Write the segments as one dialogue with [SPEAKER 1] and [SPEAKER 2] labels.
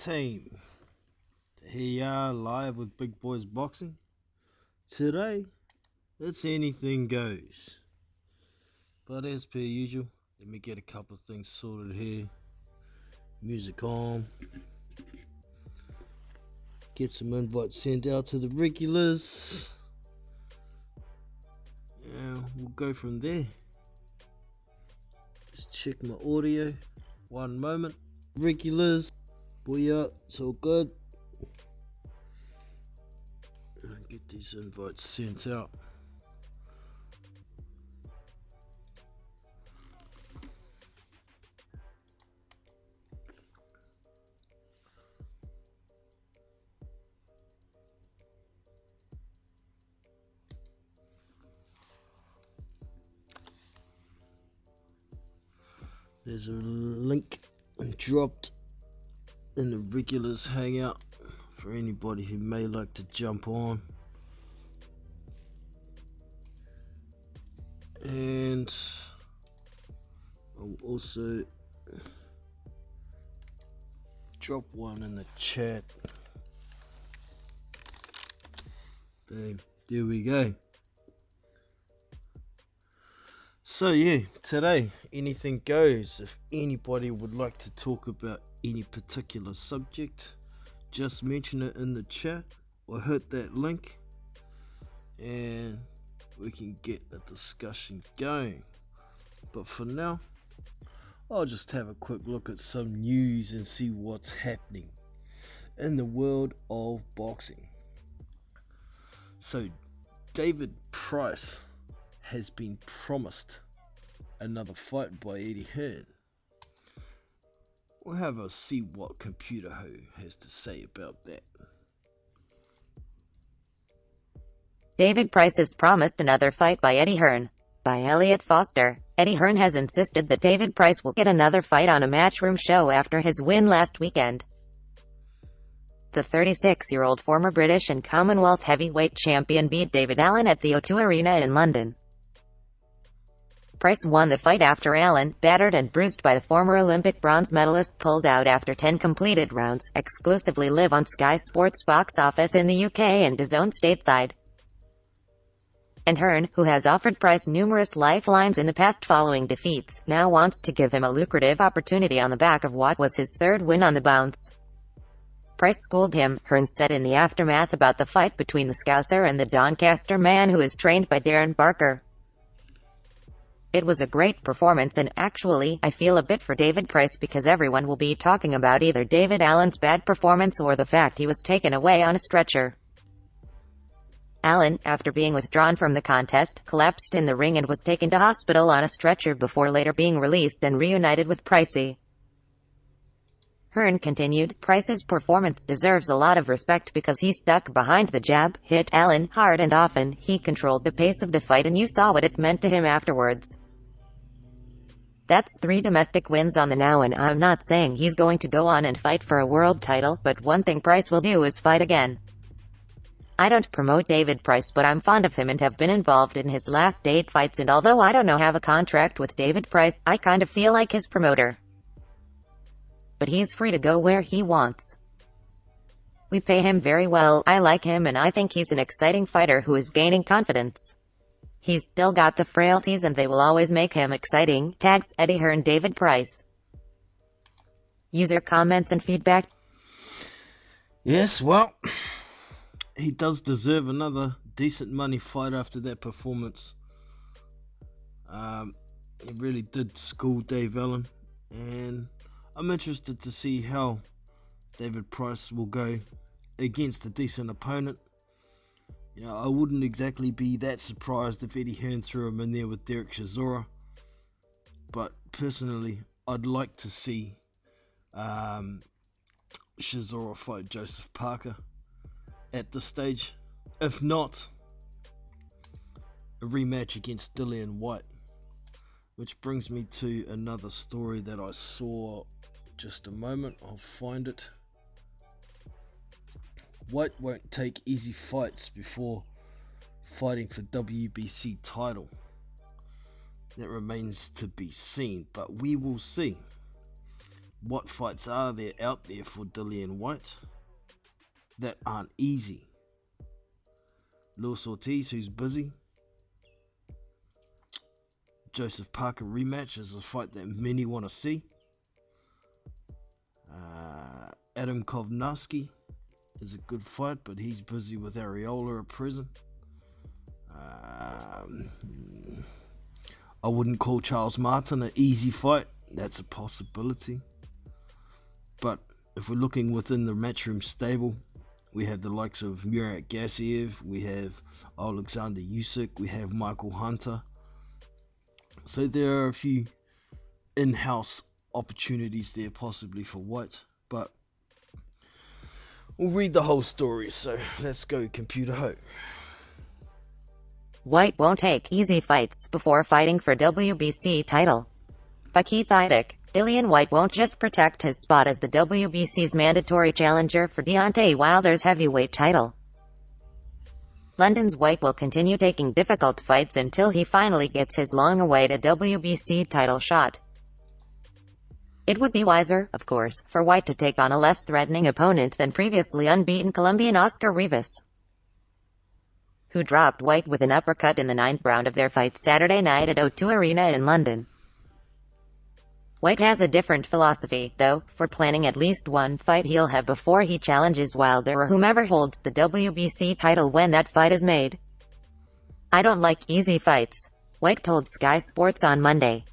[SPEAKER 1] team? Here you are live with Big Boys Boxing. Today, it's anything goes. But as per usual, let me get a couple of things sorted here. Music on. Get some invites sent out to the regulars. Yeah, we'll go from there. Just check my audio. One moment. Regulars. Booyah, it's all good. Get these invites sent out. There's a link dropped in the regulars hangout for anybody who may like to jump on. And I'll also drop one in the chat. Boom, there we go. So yeah, today anything goes. If anybody would like to talk about any particular subject, just mention it in the chat or hit that link and we can get a discussion going. But for now, I'll just have a quick look at some news and see what's happening in the world of boxing. So David Price has been promised another fight by Eddie Hearn. We'll have a see what Computer Ho has to say about that.
[SPEAKER 2] David Price is promised another fight by Eddie Hearn. By Elliot Foster. Eddie Hearn has insisted that David Price will get another fight on a Matchroom show after his win last weekend. The 36-year-old former British and Commonwealth heavyweight champion beat David Allen at the O2 Arena in London. Price won the fight after Allen, battered and bruised by the former Olympic bronze medalist, pulled out after 10 completed rounds. Exclusively live on Sky Sports box office in the UK and DAZN stateside. And Hearn, who has offered Price numerous lifelines in the past following defeats, now wants to give him a lucrative opportunity on the back of what was his third win on the bounce. Price schooled him, Hearn said in the aftermath about the fight between the Scouser and the Doncaster man who is trained by Darren Barker. It was a great performance and, actually, I feel a bit for David Price because everyone will be talking about either David Allen's bad performance or the fact he was taken away on a stretcher. Allen, after being withdrawn from the contest, collapsed in the ring and was taken to hospital on a stretcher before later being released and reunited with Pricey. Hearn continued, Price's performance deserves a lot of respect because he stuck behind the jab, hit Allen hard and often, he controlled the pace of the fight and you saw what it meant to him afterwards. That's 3 domestic wins on the now, and I'm not saying he's going to go on and fight for a world title, but one thing Price will do is fight again. I don't promote David Price, but I'm fond of him and have been involved in his last 8 fights, and although I don't have a contract with David Price, I kind of feel like his promoter. But he's free to go where he wants. We pay him very well, I like him and I think he's an exciting fighter who is gaining confidence. He's still got the frailties and they will always make him exciting. Tags Eddie Hearn, David Price. User comments and feedback.
[SPEAKER 1] Yes, well, he does deserve another decent money fight after that performance. He really did school Dave Allen, and I'm interested to see how David Price will go against a decent opponent. You know, I wouldn't exactly be that surprised if Eddie Hearn threw him in there with Derek Chisora, but personally, I'd like to see Chisora fight Joseph Parker at this stage. If not, a rematch against Dillian White. Which brings me to another story that I saw. Just a moment, I'll find it. White won't take easy fights before fighting for WBC title. That remains to be seen, but we will see. what fights are there out there for Dillian White that aren't easy? Luis Ortiz, who's busy. Joseph Parker rematch is a fight that many want to see. Adam Kovnarski is a good fight, but he's busy with Areola at present. I wouldn't call Charles Martin an easy fight. That's a possibility. But if we're looking within the Matchroom stable, we have the likes of Murat Gassiev, we have Alexander Usyk, we have Michael Hunter. So there are a few in-house opportunities there possibly for White, but we'll read the whole story, so let's go, Computer Ho.
[SPEAKER 2] White won't take easy fights before fighting for WBC title. By Keith Idec, Dillian White won't just protect his spot as the WBC's mandatory challenger for Deontay Wilder's heavyweight title. London's White will continue taking difficult fights until he finally gets his long-awaited WBC title shot. It would be wiser, of course, for White to take on a less threatening opponent than previously unbeaten Colombian Oscar Rivas, who dropped White with an uppercut in the 9th round of their fight Saturday night at O2 Arena in London. White has a different philosophy, though, for planning at least one fight he'll have before he challenges Wilder or whomever holds the WBC title when that fight is made. "I don't like easy fights," White told Sky Sports on Monday.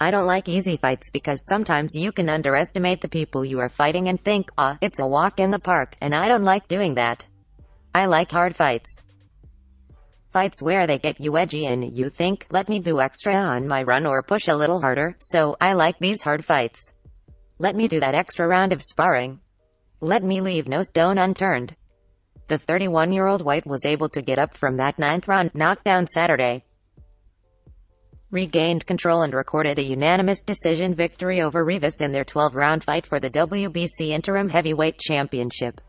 [SPEAKER 2] "I don't like easy fights because sometimes you can underestimate the people you are fighting and think, it's a walk in the park, and I don't like doing that. I like hard fights. Fights where they get you edgy and you think, let me do extra on my run or push a little harder, so I like these hard fights. Let me do that extra round of sparring. Let me leave no stone unturned." The 31-year-old White was able to get up from that 9th round knockdown Saturday, regained control and recorded a unanimous decision victory over Rivas in their 12-round fight for the WBC Interim Heavyweight Championship.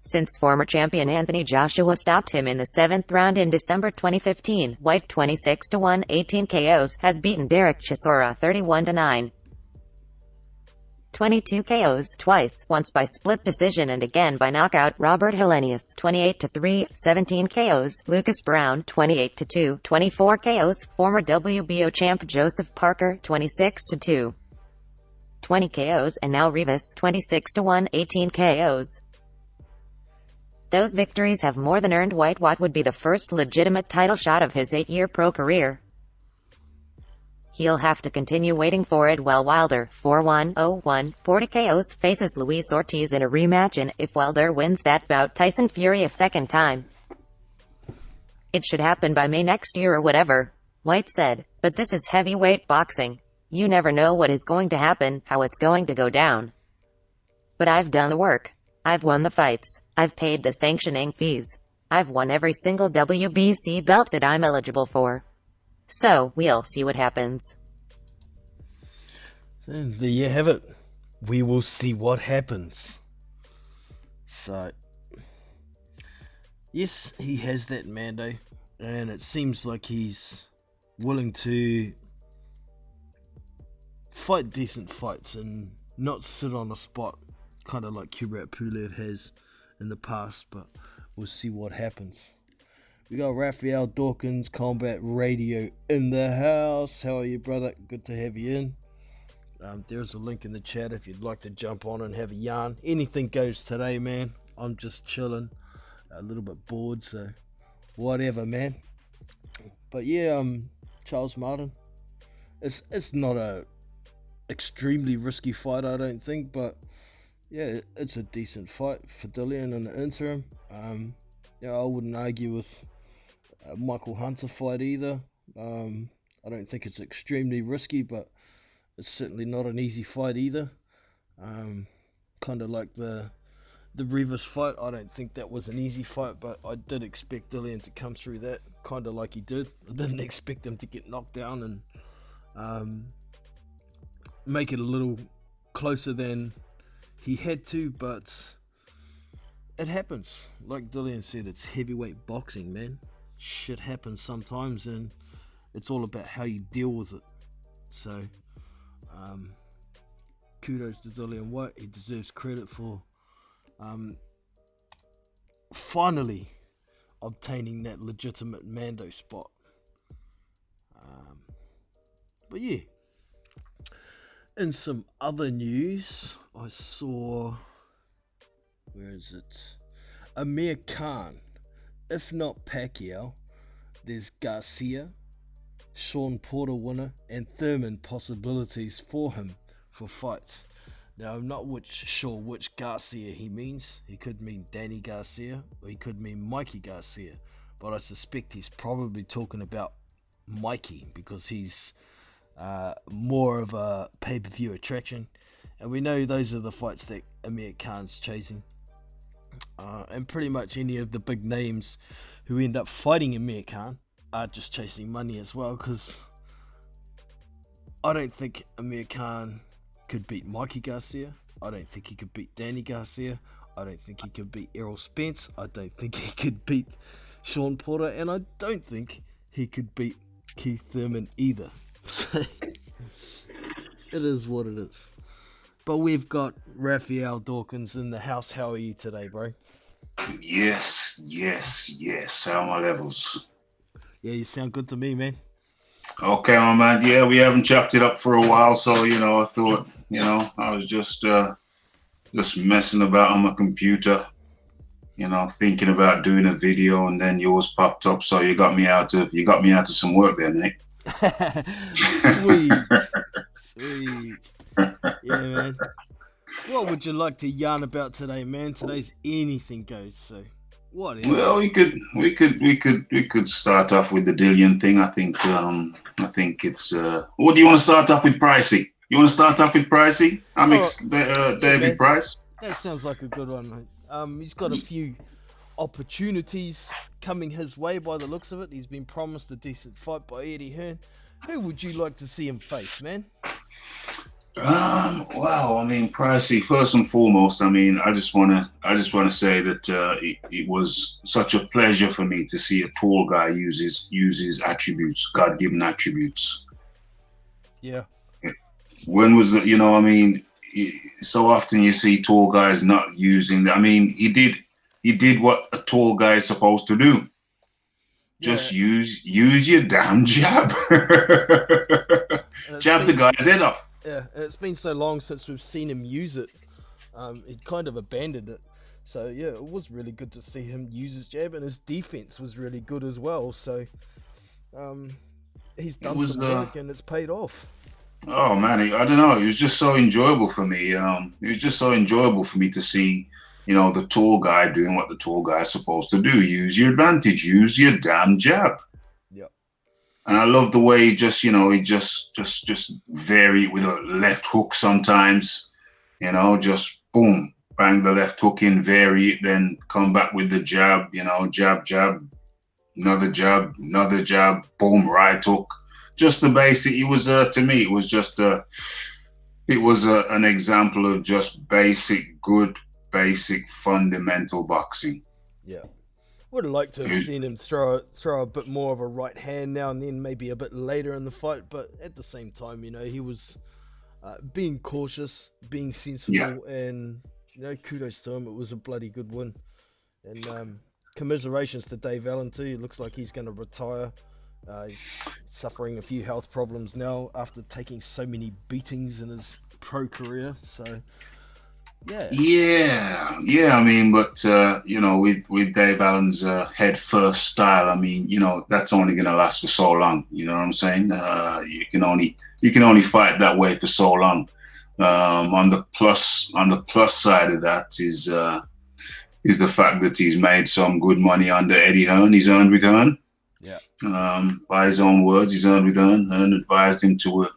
[SPEAKER 2] Since former champion Anthony Joshua stopped him in the 7th round in December 2015, White 26-1, 18 KOs, has beaten Derek Chisora 31-9. 22 KOs twice, once by split decision and again by knockout. Robert Helenius 28-3, 17 KOs. Lucas Brown 28-2, 24 KOs. Former WBO champ Joseph Parker 26-2, 20 KOs, and now Rivas 26-1, 18 KOs. Those victories have more than earned White what would be the first legitimate title shot of his 8-year pro career. He'll have to continue waiting for it while Wilder, 4-1-0-1, 40 KOs, faces Luis Ortiz in a rematch, and if Wilder wins that bout, Tyson Fury a second time. "It should happen by May next year or whatever," White said, "but this is heavyweight boxing. You never know what is going to happen, how it's going to go down. But I've done the work. I've won the fights. I've paid the sanctioning fees. I've won every single WBC belt that I'm eligible for. So, we'll see what happens."
[SPEAKER 1] So there you have it. We will see what happens. So, yes, he has that mandate, and it seems like he's willing to fight decent fights and not sit on a spot, kind of like Kubrat Pulev has in the past, but we'll see what happens. We got Raphael Dawkins, Combat Radio in the house. How are you, brother? Good to have you in. There's a link in the chat if you'd like to jump on and have a yarn. Anything goes today, man. I'm just chilling, a little bit bored, so whatever, man. But yeah, Charles Martin. It's not a extremely risky fight, I don't think, but yeah, it's a decent fight for Dillian in the interim. Yeah, I wouldn't argue with Michael Hunter fight either. I don't think it's extremely risky, but it's certainly not an easy fight either. Kind of like the Rivas fight. I don't think that was an easy fight, but I did expect Dillian to come through that kind of like he did. I didn't expect him to get knocked down and make it a little closer than he had to, but it happens. Like Dillian said, it's heavyweight boxing, man. Shit happens sometimes, and it's all about how you deal with it. So, kudos to Dillian White. He deserves credit for um, finally obtaining that legitimate Mando spot. Um, but yeah, in some other news, I saw, where is it? Amir Khan. If not Pacquiao, there's Garcia, Sean Porter winner, and Thurman possibilities for him for fights. Now, I'm not sure which Garcia he means. He could mean Danny Garcia, or he could mean Mikey Garcia. But I suspect he's probably talking about Mikey because he's more of a pay-per-view attraction. And we know those are the fights that Amir Khan's chasing. And pretty much any of the big names who end up fighting Amir Khan are just chasing money as well, because I don't think Amir Khan could beat Mikey Garcia. I don't think he could beat Danny Garcia. I don't think he could beat Errol Spence. I don't think he could beat Sean Porter, and I don't think he could beat Keith Thurman either. So it is what it is. But we've got Raphael Dawkins in the house. How are you today, bro?
[SPEAKER 3] Yes. How are my levels?
[SPEAKER 1] Yeah, you sound good to me, man.
[SPEAKER 3] Okay, my man. Yeah, we haven't chopped it up for a while, so I thought, I was just messing about on my computer, thinking about doing a video, and then yours popped up, so you got me out of some work there, mate.
[SPEAKER 1] Sweet. Yeah, man. What would you like to yarn about today, man? Today's anything goes. So, what is?
[SPEAKER 3] Well, we could start off with the Dillian thing. I think it's. What do you want to start off with, Pricey? You want to start off with Pricey? David Price.
[SPEAKER 1] That sounds like a good one, mate. He's got a few opportunities coming his way by the looks of it. He's been promised a decent fight by Eddie Hearn. Who would you like to see him face, man?
[SPEAKER 3] Well, I mean, Pricey. First and foremost, I mean, I just want to say that it was such a pleasure for me to see a tall guy use his attributes, God-given attributes.
[SPEAKER 1] Yeah.
[SPEAKER 3] When was it? I mean, so often you see tall guys not using. I mean, he did what a tall guy is supposed to do. Just use your damn jab. Jab the guy's head off.
[SPEAKER 1] Yeah, and it's been so long since we've seen him use it. He kind of abandoned it. So yeah, it was really good to see him use his jab, and his defense was really good as well. So he's done some work, and it's paid off.
[SPEAKER 3] Oh man, I don't know. It was just so enjoyable for me. It was just so enjoyable for me to see, the tall guy doing what the tall guy is supposed to do. Use your advantage. Use your damn jab.
[SPEAKER 1] Yep.
[SPEAKER 3] And I love the way he just vary with a left hook sometimes. Just boom, bang the left hook in, vary it, then come back with the jab. Jab, another jab, boom, right hook. Just the basic. It was to me. It was just an example of just basic fundamental boxing.
[SPEAKER 1] Yeah, would have liked to have seen him throw a bit more of a right hand now and then, maybe a bit later in the fight. But at the same time, he was being cautious, being sensible, and kudos to him. It was a bloody good win, and commiserations to Dave Allen too. It looks like he's going to retire. He's suffering a few health problems now after taking so many beatings in his pro career. So,
[SPEAKER 3] yeah. I mean, but with Dave Allen's head first style, I mean, that's only going to last for so long. You know what I'm saying? You can only fight that way for so long. On the plus side of that is the fact that he's made some good money under Eddie Hearn. He's earned with Hearn.
[SPEAKER 1] Yeah.
[SPEAKER 3] By his own words, he's earned with Hearn. Hearn advised him to,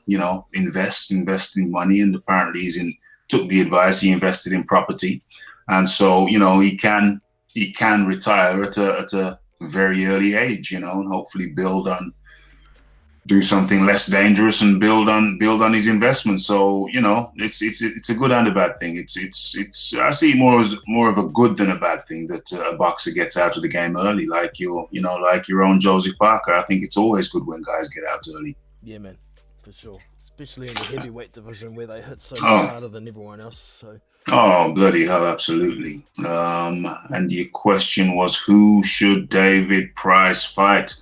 [SPEAKER 3] invest in money, and apparently took the advice. He invested in property, and so he can retire at a very early age, and hopefully do something less dangerous and build on his investment. So it's a good and a bad thing. It's I see it more of a good than a bad thing that a boxer gets out of the game early, like your own Joseph Parker. I think it's always good when guys get out early.
[SPEAKER 1] Yeah, man, for sure. Especially in the heavyweight division where they hit so much
[SPEAKER 3] Oh,
[SPEAKER 1] harder than everyone else. So
[SPEAKER 3] oh, bloody hell, absolutely. And your question was, who should David Price fight?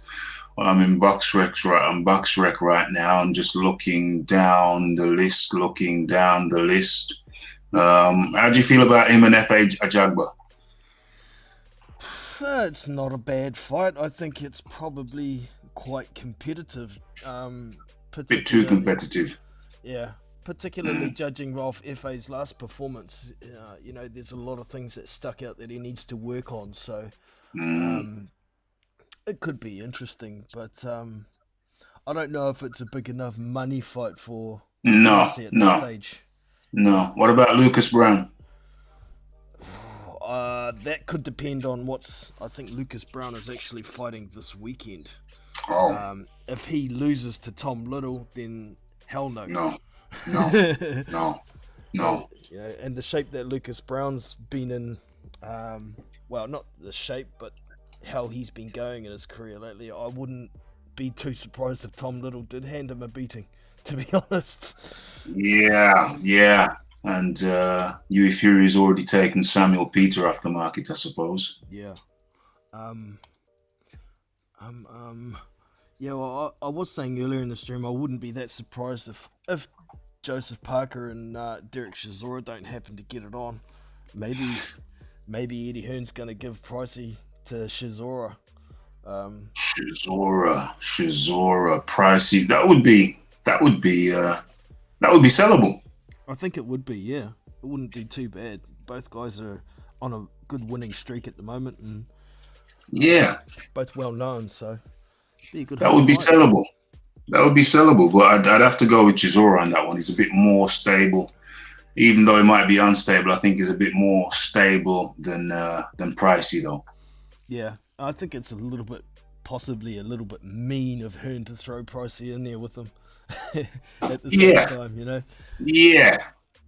[SPEAKER 3] Well, I'm in BoxRec right now. I'm just looking down the list, how do you feel about him and F.A. Ajagba?
[SPEAKER 1] it's not a bad fight. I think it's probably quite competitive.
[SPEAKER 3] Bit too
[SPEAKER 1] Particularly,
[SPEAKER 3] competitive.
[SPEAKER 1] yeah, particularly judging off FA's last performance. There's a lot of things that stuck out that he needs to work on. So
[SPEAKER 3] Mm,
[SPEAKER 1] um, it could be interesting, but I don't know if it's a big enough money fight for
[SPEAKER 3] no,
[SPEAKER 1] Pricey at this
[SPEAKER 3] no,
[SPEAKER 1] stage.
[SPEAKER 3] no. What about Lucas Brown?
[SPEAKER 1] That could depend on what's. I think Lucas Brown is actually fighting this weekend.
[SPEAKER 3] Oh,
[SPEAKER 1] If he loses to Tom Little, then hell no.
[SPEAKER 3] no, no, no,
[SPEAKER 1] Well,
[SPEAKER 3] no.
[SPEAKER 1] and the shape that Lucas Brown's been in, well, not the shape, but how he's been going in his career lately, I wouldn't be too surprised if Tom Little did hand him a beating, to be honest.
[SPEAKER 3] Yeah, yeah. And Huey Fury's already taken Samuel Peter off the market, I suppose.
[SPEAKER 1] Yeah. Um, um, um, yeah, well, I was saying earlier in the stream, I wouldn't be that surprised if Joseph Parker and Derek Chisora don't happen to get it on. Maybe Eddie Hearn's gonna give Pricey to Chisora.
[SPEAKER 3] Shizora, Pricey. That would be sellable.
[SPEAKER 1] I think it would be, yeah. It wouldn't do too bad. Both guys are on a good winning streak at the moment, and
[SPEAKER 3] Yeah,
[SPEAKER 1] both well known, so be a good
[SPEAKER 3] that
[SPEAKER 1] hard
[SPEAKER 3] would be
[SPEAKER 1] fight.
[SPEAKER 3] sellable. That would be sellable, but I'd have to go with Chisora on that one. He's a bit more stable, even though he might be unstable. I think he's a bit more stable than Pricey, though.
[SPEAKER 1] Yeah, I think it's possibly a little bit mean of Hearn to throw Pricey in there with him at the same
[SPEAKER 3] Yeah,
[SPEAKER 1] time.
[SPEAKER 3] yeah.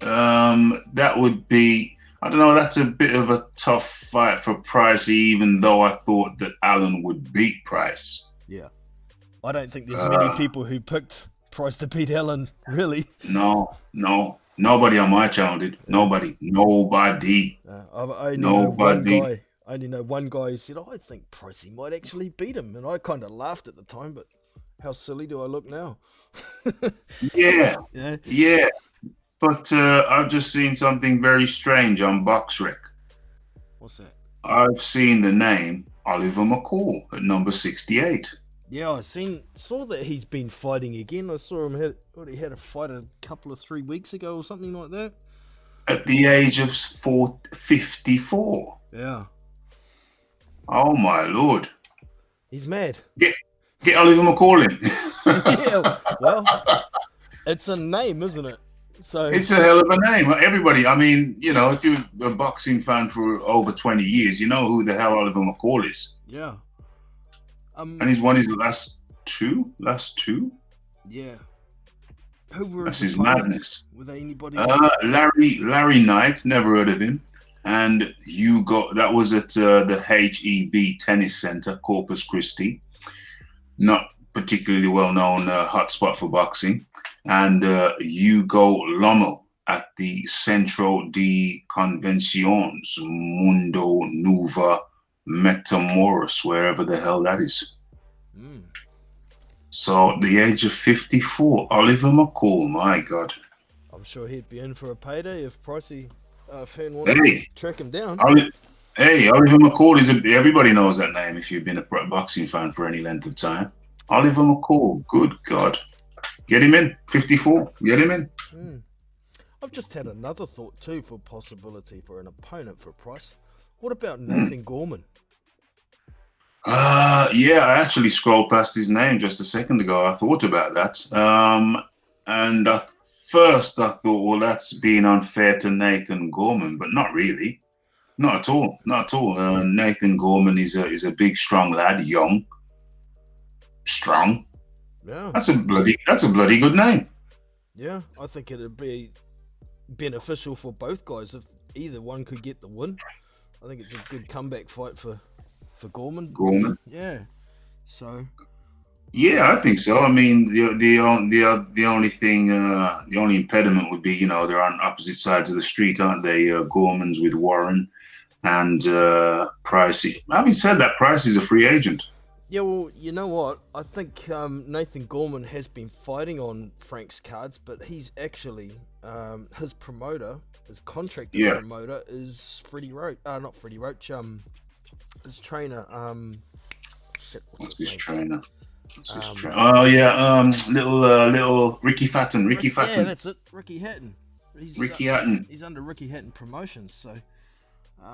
[SPEAKER 3] That would be. I don't know. That's a bit of a tough fight for Pricey, even though I thought that Allen would beat Price.
[SPEAKER 1] Yeah. I don't think there's many
[SPEAKER 3] Uh,
[SPEAKER 1] people who picked Price to beat Allen, really.
[SPEAKER 3] no, no, nobody on my channel did.
[SPEAKER 1] Yeah.
[SPEAKER 3] Nobody.
[SPEAKER 1] I only know one
[SPEAKER 3] Nobody.
[SPEAKER 1] guy. I only know one guy who said, "Oh, I think Pricey might actually beat him," and I kind of laughed at the time. But how silly do I look now?
[SPEAKER 3] Yeah,
[SPEAKER 1] Yeah.
[SPEAKER 3] yeah. But I've just seen something very strange on BoxRec.
[SPEAKER 1] What's that?
[SPEAKER 3] I've seen the name Oliver McCall at number 68
[SPEAKER 1] Yeah, saw that he's been fighting again. I saw him already had a fight a couple of 3 weeks ago or something like that.
[SPEAKER 3] at the age of 54.
[SPEAKER 1] Yeah,
[SPEAKER 3] Oh my lord!
[SPEAKER 1] he's mad.
[SPEAKER 3] Get Oliver McCall in.
[SPEAKER 1] Yeah, well, it's a name, isn't it? So
[SPEAKER 3] It's a hell of a name. Everybody, I mean, if you're a boxing fan for over 20 years, you know who the hell Oliver McCall is.
[SPEAKER 1] yeah,
[SPEAKER 3] And he's won his last two. Last two?
[SPEAKER 1] yeah. Who were
[SPEAKER 3] That's
[SPEAKER 1] his
[SPEAKER 3] his
[SPEAKER 1] opponents?
[SPEAKER 3] madness.
[SPEAKER 1] Were they anybody?
[SPEAKER 3] Larry Knight, never heard of him. And that was at the HEB Tennis Center, Corpus Christi. Not particularly well-known hotspot for boxing. And Hugo Lommel at the Centro de Convenciones, Mundo Nueva Metamoros, wherever the hell that is.
[SPEAKER 1] Mm.
[SPEAKER 3] So at the age of 54, Oliver McCall, my God.
[SPEAKER 1] I'm sure he'd be in for a payday if Pricey, if Hearn wanted
[SPEAKER 3] Hey,
[SPEAKER 1] to track him down.
[SPEAKER 3] Oliver McCall everybody knows that name if you've been a boxing fan for any length of time. Oliver McCall, good God. Get him in, 54, get him in.
[SPEAKER 1] Mm. I've just had another thought too for possibility for an opponent for Price. What about Nathan Gorman?
[SPEAKER 3] Yeah, I actually scrolled past his name just a second ago. I thought about that. And at first I thought, well, that's being unfair to Nathan Gorman, but not really. Not at all. Not at all. Nathan Gorman is a big, strong lad, young, strong.
[SPEAKER 1] Yeah,
[SPEAKER 3] That's a bloody good name.
[SPEAKER 1] yeah. I think it'd be beneficial for both guys if either one could get the win. I think it's a good comeback fight for Gorman.
[SPEAKER 3] Gorman.
[SPEAKER 1] Yeah. So
[SPEAKER 3] Yeah, I think so. I mean, the only thing, the only impediment would be, they're on opposite sides of the street, aren't they? Gorman's with Warren and Pricey. Having said that, Pricey's a free agent.
[SPEAKER 1] Yeah, well, you know what? I think Nathan Gorman has been fighting on Frank's cards, but he's actually his promoter, his contracted
[SPEAKER 3] Yeah,
[SPEAKER 1] promoter, is Freddie Roach. Not Freddie Roach. His trainer. Shit, what's
[SPEAKER 3] what's
[SPEAKER 1] his
[SPEAKER 3] this
[SPEAKER 1] name?
[SPEAKER 3] trainer? What's this
[SPEAKER 1] Um,
[SPEAKER 3] trainer? Oh yeah, little Ricky Fatton, Ricky
[SPEAKER 1] yeah,
[SPEAKER 3] Fatton,
[SPEAKER 1] that's it. Ricky Hatton.
[SPEAKER 3] Ricky Hatton.
[SPEAKER 1] He's under Ricky Hatton Promotions, so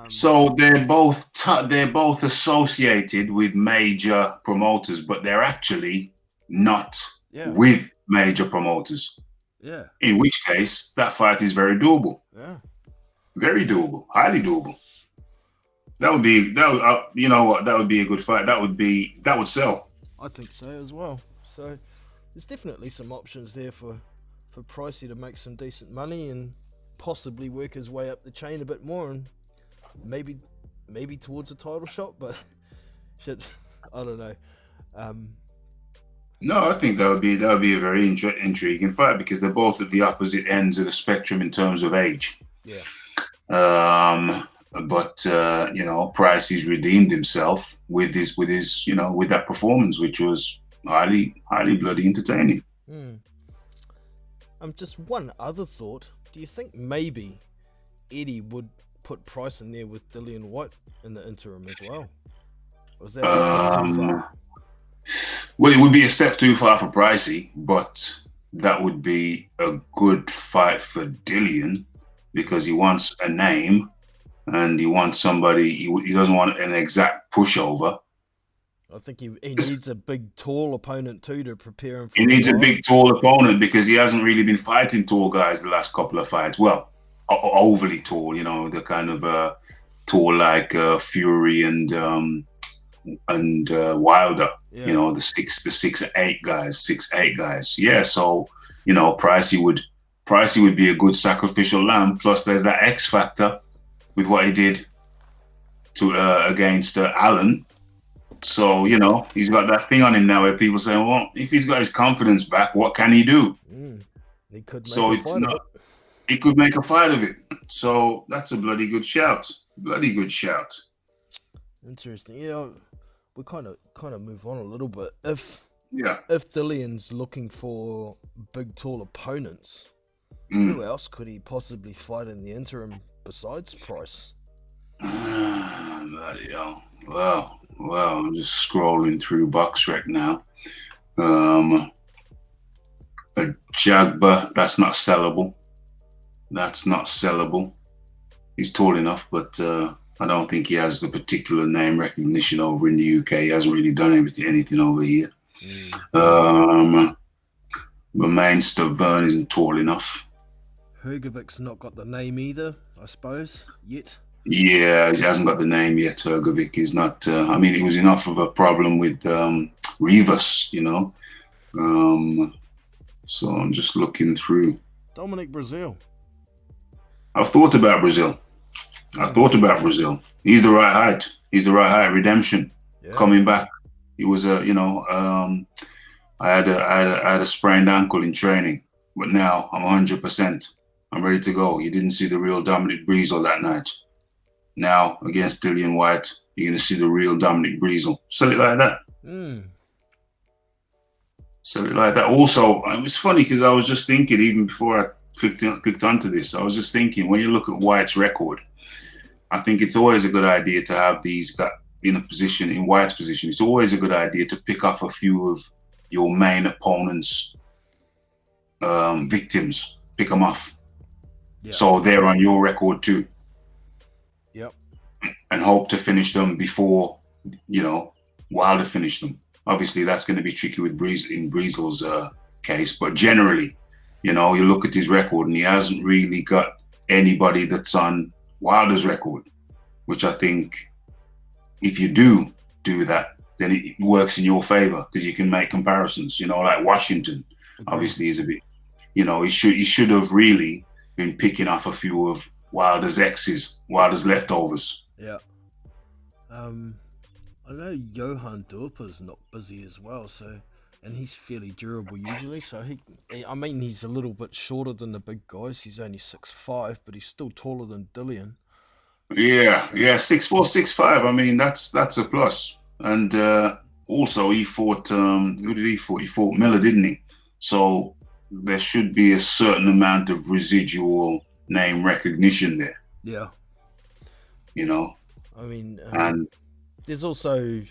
[SPEAKER 3] So they're both associated with major promoters, but they're actually not
[SPEAKER 1] yeah,
[SPEAKER 3] with major promoters.
[SPEAKER 1] yeah,
[SPEAKER 3] In which case, that fight is very doable,
[SPEAKER 1] yeah.
[SPEAKER 3] very doable, highly doable. You know what, that would be a good fight. That would sell.
[SPEAKER 1] I think so as well. So there's definitely some options there for Pricey to make some decent money and possibly work his way up the chain a bit more and maybe towards a title shot. But shit, I don't know. Um,
[SPEAKER 3] No, I think that would be a very intriguing fight because they're both at the opposite ends of the spectrum in terms of age.
[SPEAKER 1] yeah,
[SPEAKER 3] Um, but Pricey's redeemed himself with that performance, which was highly bloody entertaining.
[SPEAKER 1] hmm. Just one other thought. Do you think maybe Eddie would put Price in there with Dillian White in the interim as well? Or was that a step too
[SPEAKER 3] Um,
[SPEAKER 1] far?
[SPEAKER 3] well, it would be a step too far for Pricey, but that would be a good fight for Dillian because he wants a name and he wants somebody. He doesn't want an exact pushover.
[SPEAKER 1] I think he needs a big, tall opponent too to prepare him
[SPEAKER 3] He
[SPEAKER 1] for a
[SPEAKER 3] needs a
[SPEAKER 1] while.
[SPEAKER 3] big, tall opponent because he hasn't really been fighting tall guys the last couple of fights. Well, overly tall, the kind of tall like Fury and Wilder.
[SPEAKER 1] Yeah.
[SPEAKER 3] The 6'8" guys. Yeah, so Pricey would be a good sacrificial lamb. Plus, there's that X factor with what he did to against Allen. So, he's got that thing on him now where people say, well, if he's got his confidence back, what can he do?
[SPEAKER 1] Mm. He could make
[SPEAKER 3] So
[SPEAKER 1] a
[SPEAKER 3] it's
[SPEAKER 1] fight of
[SPEAKER 3] not,
[SPEAKER 1] it.
[SPEAKER 3] he could make a fight of it. So that's a bloody good shout. Bloody good shout.
[SPEAKER 1] Interesting. Yeah, we kind of move on a little bit. If
[SPEAKER 3] Yeah.
[SPEAKER 1] Dillian's looking for big, tall opponents,
[SPEAKER 3] Mm.
[SPEAKER 1] who else could he possibly fight in the interim besides Price?
[SPEAKER 3] Bloody hell. Well, I'm just scrolling through BoxRec now. A Jagba, that's not sellable. That's not sellable. He's tall enough, but I don't think he has the particular name recognition over in the UK. He hasn't really done anything over here.
[SPEAKER 1] Mm.
[SPEAKER 3] Romain Stavern isn't tall enough.
[SPEAKER 1] Hergovic's not got the name either, I suppose, yet.
[SPEAKER 3] Yeah, he hasn't got the name yet. Ergovic is not. It was enough of a problem with Rivas, So I'm just looking through.
[SPEAKER 1] Dominic Brazil.
[SPEAKER 3] I've thought about Brazil. He's the right height. Redemption
[SPEAKER 1] Yeah.
[SPEAKER 3] coming back. He was I had a sprained ankle in training, but now I'm 100%. I'm ready to go. You didn't see the real Dominic Breezel that night. Now against Dillian White, you're gonna see the real Dominic Breezel. Sell it like that.
[SPEAKER 1] Mm.
[SPEAKER 3] Also, it was funny because I was just thinking, even before I clicked onto this, I was just thinking, when you look at White's record, I think it's always a good idea to have these guys in White's position. It's always a good idea to pick off a few of your main opponent's victims, pick them off.
[SPEAKER 1] Yeah.
[SPEAKER 3] So they're on your record too.
[SPEAKER 1] Yep.
[SPEAKER 3] And hope to finish them before, Wilder finished them. Obviously, that's going to be tricky with Breezel's case, but generally, you look at his record and he hasn't really got anybody that's on Wilder's record, which I think if you do that, then it works in your favor because you can make comparisons. Like Washington, obviously, is a bit. He should have really been picking off a few of Wilder's exes, Wilder's leftovers.
[SPEAKER 1] Yeah. I know Johan Dorper's not busy as well, so and he's fairly durable usually. So I mean, he's a little bit shorter than the big guys. He's only 6'5", but he's still taller than Dillian.
[SPEAKER 3] Yeah,
[SPEAKER 1] So,
[SPEAKER 3] yeah, 6'4", 6'5". I mean, that's a plus. And also, he fought. Who did he fought? He fought Miller, didn't he? So there should be a certain amount of residual name recognition there.
[SPEAKER 1] yeah.
[SPEAKER 3] You know,
[SPEAKER 1] I mean,
[SPEAKER 3] and
[SPEAKER 1] there's also,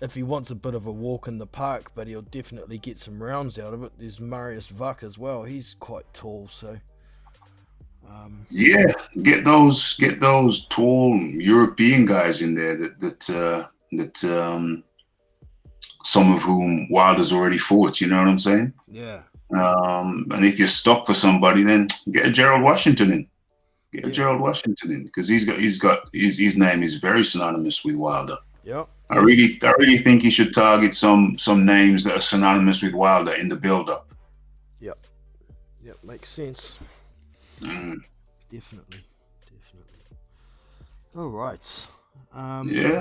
[SPEAKER 1] if he wants a bit of a walk in the park, but he'll definitely get some rounds out of it. There's Marius Vuk as well. He's quite tall, so.
[SPEAKER 3] yeah, get those tall European guys in there that some of whom Wilder's already fought. You know what I'm saying?
[SPEAKER 1] Yeah.
[SPEAKER 3] And if you're stuck for somebody, then get a Gerald Washington in. Gerald Washington in, because his name is very synonymous with Wilder.
[SPEAKER 1] Yep.
[SPEAKER 3] I really think he should target some names that are synonymous with Wilder in the build-up.
[SPEAKER 1] Yep, makes sense. Definitely. All right.
[SPEAKER 3] Yeah.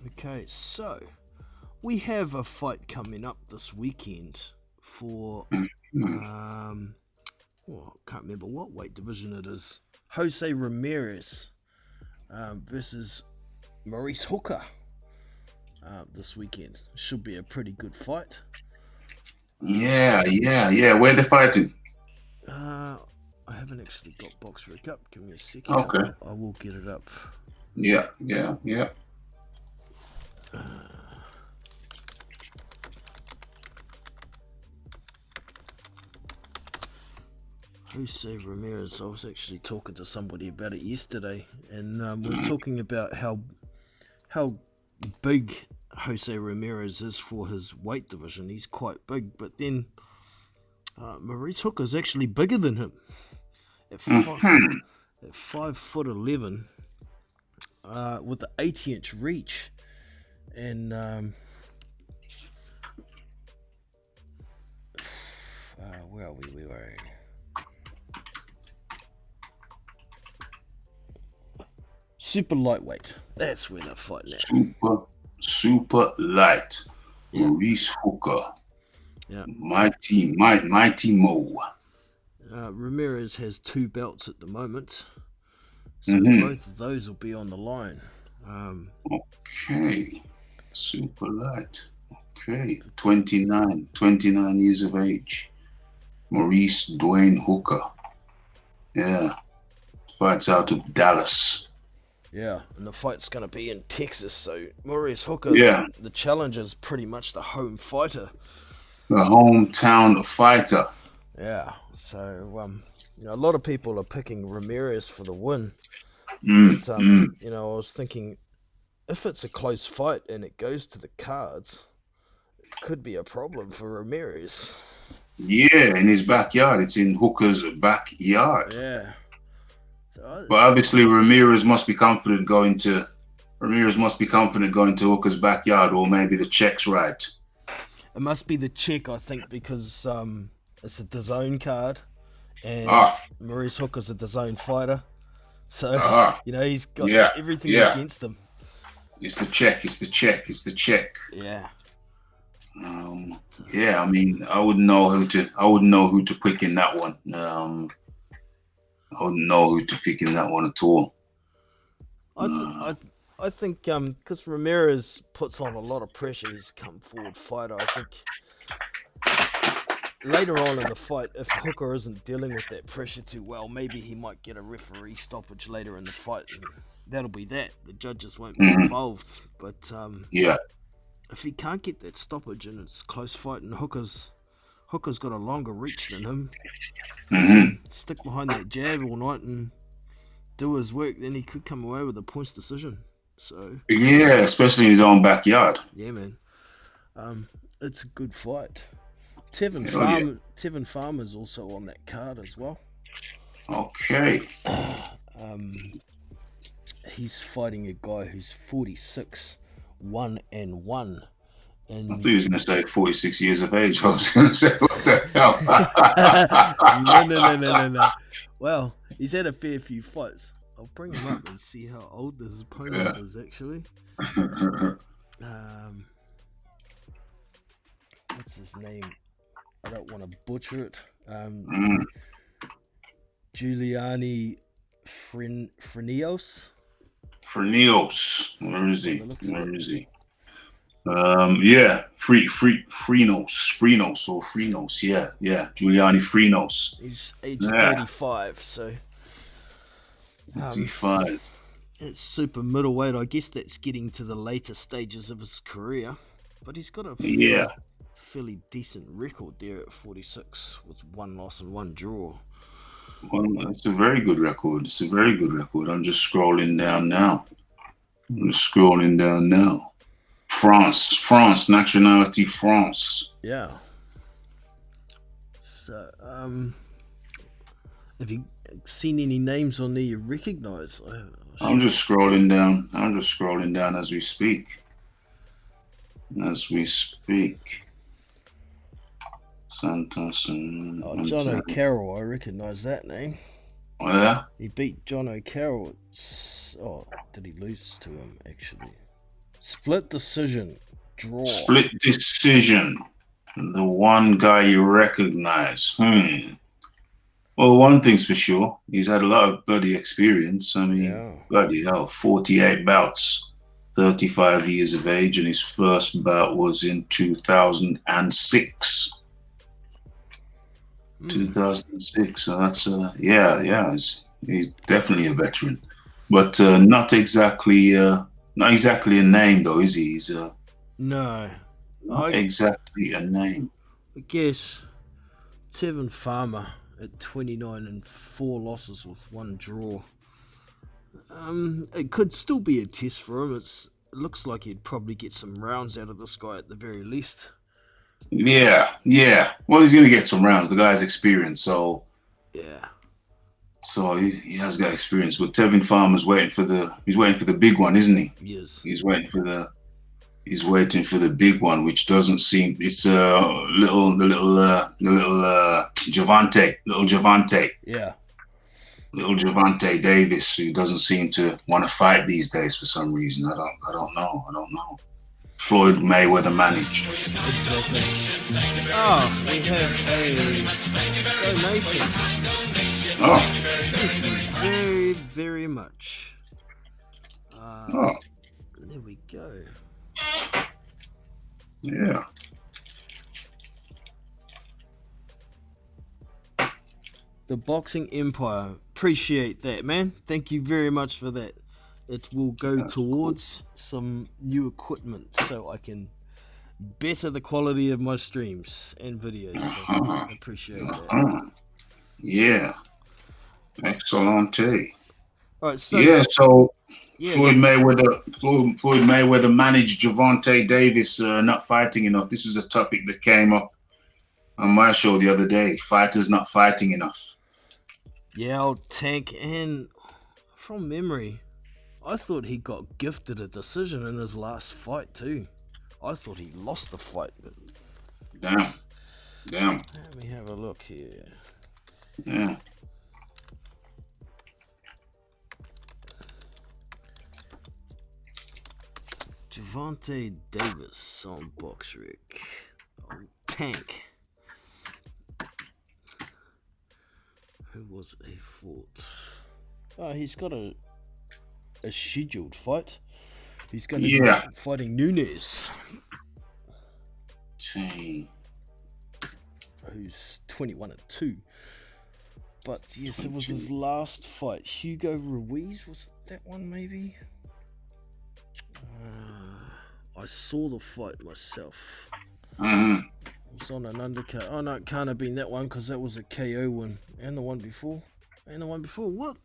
[SPEAKER 1] Okay, so we have a fight coming up this weekend for I can't remember what weight division it is. Jose Ramirez versus Maurice Hooker this weekend. Should be a pretty good fight.
[SPEAKER 3] Yeah. Where they fighting?
[SPEAKER 1] I haven't actually got Boxrec up. Give me a second.
[SPEAKER 3] Okay.
[SPEAKER 1] I will get it up.
[SPEAKER 3] Yeah.
[SPEAKER 1] Jose Ramirez. I was actually talking to somebody about it yesterday, and we're talking about how big Jose Ramirez is for his weight division. He's quite big, but then Maurice Hooker is actually bigger than him at 5'11", with an 80-inch reach, and where are we? Super lightweight. That's where they're fighting at.
[SPEAKER 3] Super light. Yeah. Maurice Hooker.
[SPEAKER 1] Yeah.
[SPEAKER 3] Mighty Mo.
[SPEAKER 1] Ramirez has 2 belts at the moment, so both of those will be on the line.
[SPEAKER 3] Okay. Super light. Okay. 29 years of age. Maurice Dwayne Hooker. Yeah. Fights out of Dallas.
[SPEAKER 1] Yeah, and the fight's going to be in Texas, so Maurice Hooker, the challenger, is pretty much the home fighter.
[SPEAKER 3] The hometown fighter.
[SPEAKER 1] Yeah, so, a lot of people are picking Ramirez for the win. But, I was thinking, if it's a close fight and it goes to the cards, it could be a problem for Ramirez.
[SPEAKER 3] Yeah, in his backyard. It's in Hooker's backyard.
[SPEAKER 1] Yeah.
[SPEAKER 3] But obviously Ramirez must be confident going to Hooker's backyard, or maybe the check's right.
[SPEAKER 1] It must be the check, I think, because it's a DAZN card, and Maurice Hooker's a DAZN fighter, so he's got everything against him.
[SPEAKER 3] It's the check.
[SPEAKER 1] Yeah.
[SPEAKER 3] I mean, I wouldn't know who to pick in that one. I wouldn't know who to pick in that one at all.
[SPEAKER 1] I think because Ramirez puts on a lot of pressure, he's come forward fighter. I think later on in the fight, if Hooker isn't dealing with that pressure too well, maybe he might get a referee stoppage later in the fight, and that'll be that. The judges won't be involved. But if he can't get that stoppage and it's a close fight, and Hooker's got a longer reach than him, stick behind that jab all night and do his work, then he could come away with a points decision. So
[SPEAKER 3] especially in his own backyard.
[SPEAKER 1] Yeah, man. It's a good fight. Tevin Farmer's also on that card as well.
[SPEAKER 3] Okay.
[SPEAKER 1] He's fighting a guy who's 46, 1-1. And
[SPEAKER 3] I thought he was going to say 46 years of age. I was going to say, what the
[SPEAKER 1] hell? No. Well, he's had a fair few fights. I'll bring him up and see how old this opponent is, actually. Let's pronounce his name. I don't want to butcher it.
[SPEAKER 3] Mm.
[SPEAKER 1] Giuliani Frenios.
[SPEAKER 3] Freneos. Where is
[SPEAKER 1] By the
[SPEAKER 3] he?
[SPEAKER 1] looks of
[SPEAKER 3] Where
[SPEAKER 1] it.
[SPEAKER 3] is he? Yeah, Freenos or Freenos. Yeah, Giuliani Freenos.
[SPEAKER 1] He's age
[SPEAKER 3] Yeah,
[SPEAKER 1] 35, so um,
[SPEAKER 3] 55.
[SPEAKER 1] it's super middleweight. I guess that's getting to the later stages of his career, but he's got a
[SPEAKER 3] Yeah,
[SPEAKER 1] fairly decent record there at 46 with one loss and one draw.
[SPEAKER 3] well, it's a very good record. It's a very good record. I'm just scrolling down now. France, nationality France.
[SPEAKER 1] Yeah. So, have you seen any names on there you recognise?
[SPEAKER 3] I'm just scrolling down. I'm just scrolling down as we speak. As we speak. Santos.
[SPEAKER 1] Oh, John O'Carroll, I recognise that name.
[SPEAKER 3] Oh, yeah?
[SPEAKER 1] He beat John O'Carroll. Oh, did he lose to him, actually? Split decision. Draw.
[SPEAKER 3] Split decision. The one guy you recognize. Well, one thing's for sure. He's had a lot of bloody experience. I mean,
[SPEAKER 1] Yeah.
[SPEAKER 3] bloody hell. 48 bouts, 35 years of age, and his first bout was in 2006. 2006. So that's, yeah. He's definitely a veteran. But not exactly a name, though, is he? He's
[SPEAKER 1] No.
[SPEAKER 3] not exactly a name.
[SPEAKER 1] I guess Tevin Farmer at 29 and 4 losses with one draw. It could still be a test for him. It looks like he'd probably get some rounds out of this guy at the very least.
[SPEAKER 3] Yeah. Well, he's going to get some rounds. The guy's experienced, so
[SPEAKER 1] Yeah.
[SPEAKER 3] so he has got experience. But Tevin Farmer's waiting for the big one, isn't he?
[SPEAKER 1] Yes.
[SPEAKER 3] He's waiting for the big one, which doesn't seem. It's little Javante.
[SPEAKER 1] Yeah.
[SPEAKER 3] Little Javante Davis, who doesn't seem to want to fight these days for some reason. I don't know. Floyd Mayweather managed.
[SPEAKER 1] Exactly. Oh, we have a donation.
[SPEAKER 3] Oh.
[SPEAKER 1] Thank you very, very much. There we go.
[SPEAKER 3] Yeah.
[SPEAKER 1] The Boxing Empire. Appreciate that, man. Thank you very much for that. It will go towards some new equipment so I can better the quality of my streams and videos. So I appreciate that.
[SPEAKER 3] Yeah. Excellent.
[SPEAKER 1] Alright, so
[SPEAKER 3] Floyd Mayweather managed Javante Davis not fighting enough. This is a topic that came up on my show the other day. Fighters not fighting enough.
[SPEAKER 1] Yeah, old Tank, and from memory, I thought he got gifted a decision in his last fight too. I thought he lost the fight. But
[SPEAKER 3] Damn.
[SPEAKER 1] let me have a look here.
[SPEAKER 3] Yeah.
[SPEAKER 1] Javante Davis on BoxRec. Oh, Tank. Who was he fought? Oh, he's got a scheduled fight. He's going to be fighting Nunes, who's 21 and 2. But yes, it was his last fight. Hugo Ruiz, was it that one maybe? I saw the fight myself. It was on an undercut. Oh no, it can't have been that one because that was a KO one. And the one before. What?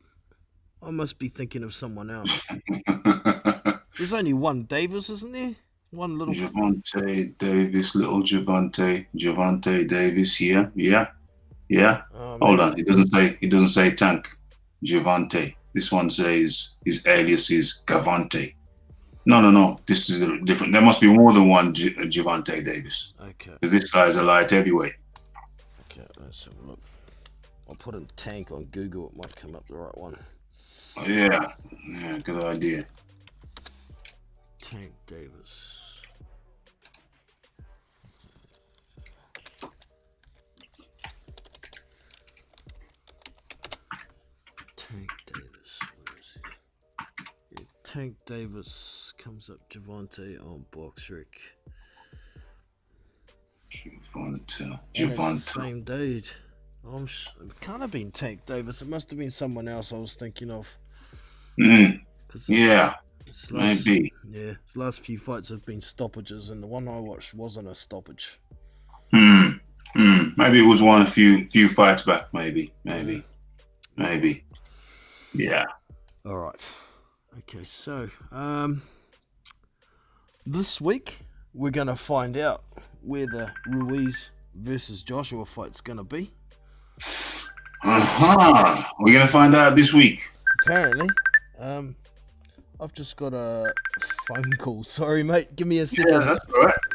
[SPEAKER 1] I must be thinking of someone else. There's only one Davis, isn't there? One little
[SPEAKER 3] Javante Davis, little Javante Davis. Yeah. Hold on, it doesn't say Tank. Javante. This one says his alias is Gavante. No. This is a different. There must be more than one Javante Davis.
[SPEAKER 1] Okay.
[SPEAKER 3] Because this guy's a light heavyweight.
[SPEAKER 1] Okay, let's have a look. I'll put in Tank on Google. It might come up the right one.
[SPEAKER 3] Oh, yeah, good idea.
[SPEAKER 1] Tank Davis. Tank Davis comes up Javante on Boxrec. And it's the
[SPEAKER 3] Javante.
[SPEAKER 1] same dude. It can't have been Tank Davis. It must have been someone else I was thinking of. Cause
[SPEAKER 3] Yeah,
[SPEAKER 1] last,
[SPEAKER 3] maybe.
[SPEAKER 1] his last few fights have been stoppages, and the one I watched wasn't a stoppage.
[SPEAKER 3] Maybe it was one a few fights back. Maybe. Yeah.
[SPEAKER 1] All right. Okay, so this week we're gonna find out where the Ruiz versus Joshua fight's gonna be.
[SPEAKER 3] We're gonna find out this week.
[SPEAKER 1] Apparently, I've just got a phone call. Sorry, mate. Give me a second.
[SPEAKER 3] Yeah,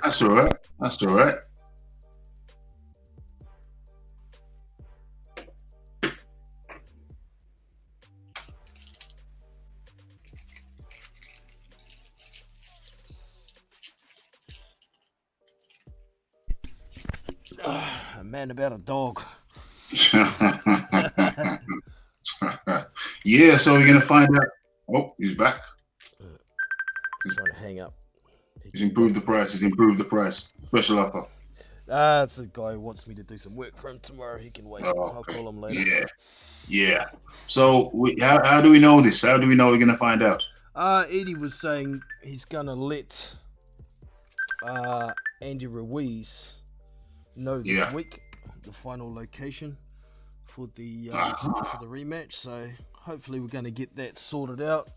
[SPEAKER 3] that's all right.
[SPEAKER 1] A man about a dog.
[SPEAKER 3] Yeah, so we're gonna find out. Oh, he's back.
[SPEAKER 1] Trying to hang up.
[SPEAKER 3] He's improved the price. Special offer.
[SPEAKER 1] It's a guy who wants me to do some work for him tomorrow. He can wait.
[SPEAKER 3] Oh,
[SPEAKER 1] I'll call him later.
[SPEAKER 3] Yeah. So how do we know this? How do we know we're gonna find out?
[SPEAKER 1] Eddie was saying he's gonna let Andy Ruiz know this week the final location for the rematch. So hopefully we're gonna get that sorted out.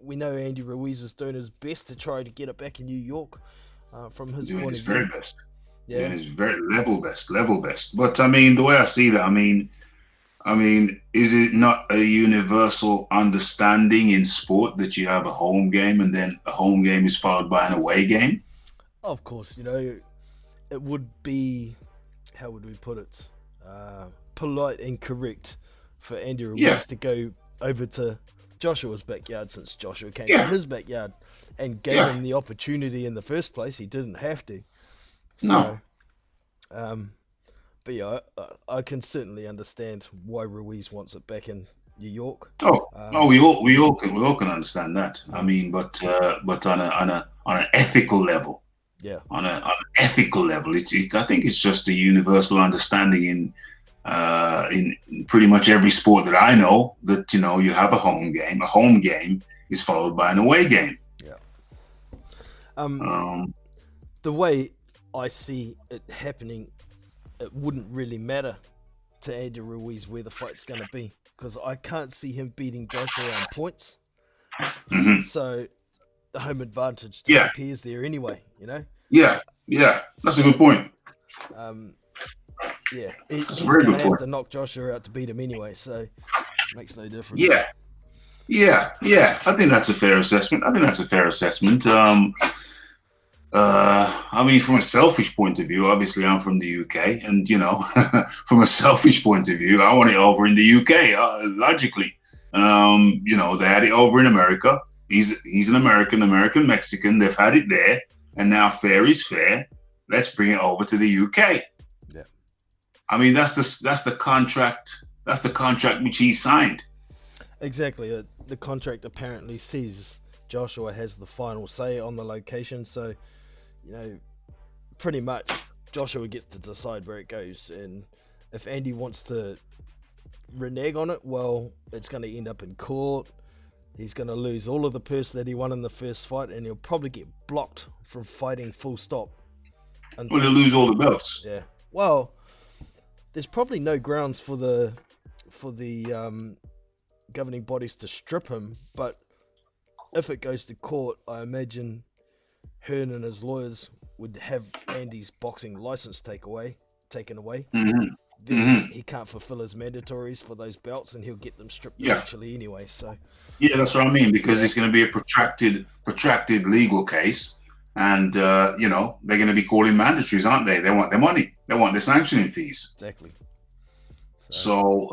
[SPEAKER 1] We know Andy Ruiz is doing his best to try to get it back in New York. From his
[SPEAKER 3] Doing
[SPEAKER 1] point
[SPEAKER 3] his
[SPEAKER 1] of view,
[SPEAKER 3] very best.
[SPEAKER 1] yeah,
[SPEAKER 3] Doing his very level best. But I mean, the way I see that, I mean, is it not a universal understanding in sport that you have a home game and then a home game is followed by an away game?
[SPEAKER 1] of course, it would be, how would we put it, polite and correct for Andy Ruiz to go over to Joshua's backyard, since Joshua came to his backyard and gave him the opportunity in the first place. He didn't have to. So, but yeah, I can certainly understand why Ruiz wants it back in New York.
[SPEAKER 3] We all can understand that. I mean, but on an ethical level, on an ethical level, I think it's just a universal understanding in pretty much every sport that I know that you have a home game. A home game is followed by an away game.
[SPEAKER 1] The way I see it happening, it wouldn't really matter to Andy Ruiz where the fight's going to be, because I can't see him beating Joshua on points. So the home advantage disappears there anyway,
[SPEAKER 3] Yeah, that's a good point.
[SPEAKER 1] He's going to have to knock Joshua out to beat him anyway, so it makes no difference.
[SPEAKER 3] Yeah. I think that's a fair assessment. I mean, from a selfish point of view, obviously I'm from the UK, and from a selfish point of view, I want it over in the UK. Logically, they had it over in America. He's an American Mexican. They've had it there, and now fair is fair. Let's bring it over to the UK.
[SPEAKER 1] Yeah.
[SPEAKER 3] I mean, that's the contract. That's the contract which he signed.
[SPEAKER 1] Exactly. The contract apparently says Joshua has the final say on the location, so pretty much Joshua gets to decide where it goes, and if Andy wants to renege on it, well, it's going to end up in court. He's going to lose all of the purse that he won in the first fight, and he'll probably get blocked from fighting full stop.
[SPEAKER 3] Well, he'll lose all the belts.
[SPEAKER 1] Yeah. Well, there's probably no grounds for the governing bodies to strip him, but if it goes to court, I imagine Hearn and his lawyers would have Andy's boxing license taken away. Then he can't fulfill his mandatories for those belts, and he'll get them stripped eventually anyway. So
[SPEAKER 3] that's what I mean, because it's going to be a protracted legal case, and they're going to be calling mandatories, aren't they? They want their money. They want their sanctioning fees.
[SPEAKER 1] Exactly.
[SPEAKER 3] So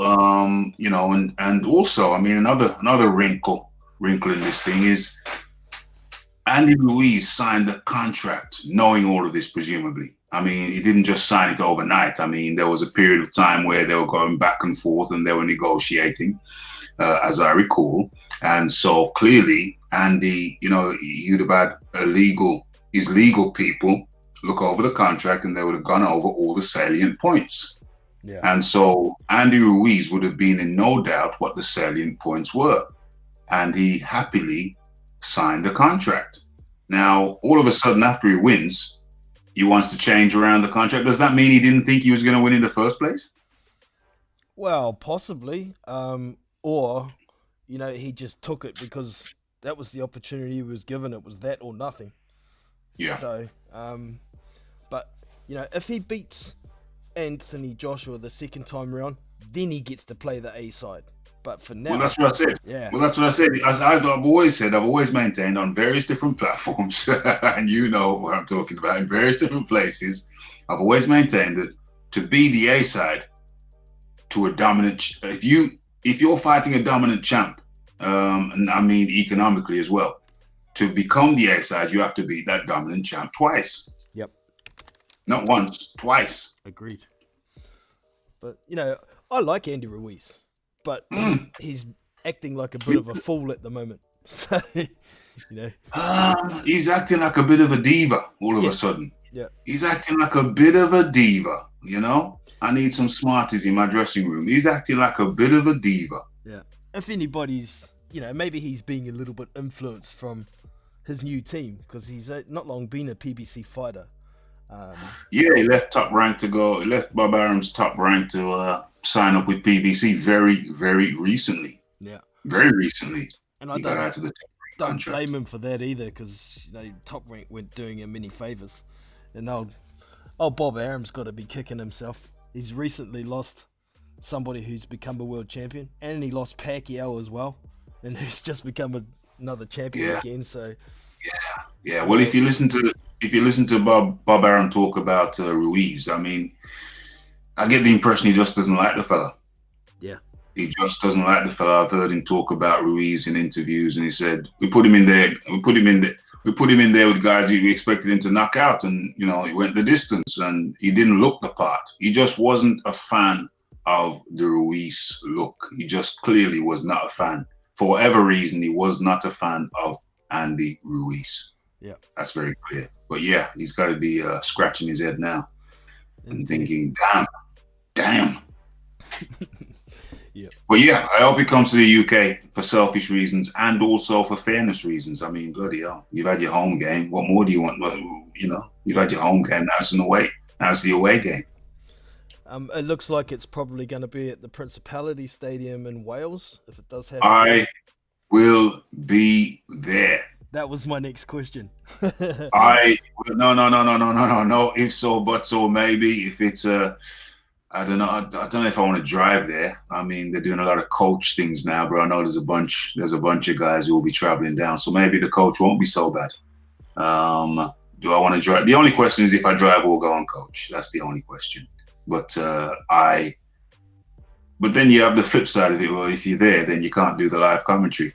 [SPEAKER 3] and also, I mean, another wrinkle in this thing is Andy Ruiz signed the contract knowing all of this, presumably. I mean, he didn't just sign it overnight. I mean, there was a period of time where they were going back and forth and they were negotiating, as I recall. And so clearly, Andy, you'd have had his legal people look over the contract, and they would have gone over all the salient points.
[SPEAKER 1] Yeah.
[SPEAKER 3] And so Andy Ruiz would have been in no doubt what the salient points were. And he happily signed the contract. Now, all of a sudden, after he wins, he wants to change around the contract. Does that mean he didn't think he was going to win in the first place?
[SPEAKER 1] Well, possibly. Or, he just took it because that was the opportunity he was given. It was that or nothing.
[SPEAKER 3] Yeah.
[SPEAKER 1] So, but, if he beats Anthony Joshua the second time around, then he gets to play the A side. But for now...
[SPEAKER 3] Well, that's what I said.
[SPEAKER 1] Yeah.
[SPEAKER 3] Well, that's what I said. As I've always maintained on various different platforms, and you know what I'm talking about, in various different places, I've always maintained that to be the A side to a dominant... If you're fighting a dominant champ, and I mean economically as well, to become the A side, you have to beat that dominant champ twice.
[SPEAKER 1] Yep.
[SPEAKER 3] Not once, twice.
[SPEAKER 1] Agreed. But, I like Andy Ruiz, but he's acting like a bit of a fool at the moment. So,
[SPEAKER 3] he's acting like a bit of a diva all of a sudden.
[SPEAKER 1] Yeah.
[SPEAKER 3] He's acting like a bit of a diva, I need some smarties in my dressing room. He's acting like a bit of a diva.
[SPEAKER 1] Yeah. If anybody's, maybe he's being a little bit influenced from his new team, because he's not long been a PBC fighter.
[SPEAKER 3] He left Top Rank to go. He left Bob Arum's Top Rank to sign up with PBC very, very recently.
[SPEAKER 1] Yeah,
[SPEAKER 3] very recently.
[SPEAKER 1] And I
[SPEAKER 3] got out of the Top Rank
[SPEAKER 1] don't blame him for that either, because Top Rank weren't doing him any favors. And Bob Arum's got to be kicking himself. He's recently lost somebody who's become a world champion, and he lost Pacquiao as well, and who's just become another champion again. So
[SPEAKER 3] yeah. Well, if you listen to Bob Arum talk about Ruiz, I mean, I get the impression he just doesn't like the fella.
[SPEAKER 1] Yeah.
[SPEAKER 3] He just doesn't like the fella. I've heard him talk about Ruiz in interviews, and he said we put him in there with guys we expected him to knock out, and he went the distance, and he didn't look the part. He just wasn't a fan of the Ruiz look. He just clearly was not a fan. For whatever reason, he was not a fan of Andy Ruiz.
[SPEAKER 1] Yeah,
[SPEAKER 3] that's very clear. But yeah, he's got to be scratching his head now and thinking, damn.
[SPEAKER 1] Yeah.
[SPEAKER 3] But yeah, I hope he comes to the UK for selfish reasons and also for fairness reasons. I mean, bloody hell, you've had your home game. What more do you want? You've had your home game. Now it's in the way. Now it's the away game.
[SPEAKER 1] It looks like it's probably going to be at the Principality Stadium in Wales, if it does happen.
[SPEAKER 3] I will be there.
[SPEAKER 1] That was my next question.
[SPEAKER 3] No. If so, but so, maybe. If it's I don't know. I don't know if I want to drive there. I mean, they're doing a lot of coach things now, bro. I know there's a bunch of guys who will be traveling down, so maybe the coach won't be so bad. Do I want to drive? The only question is if I drive or go on coach. That's the only question. But then you have the flip side of it. Well, if you're there, then you can't do the live commentary.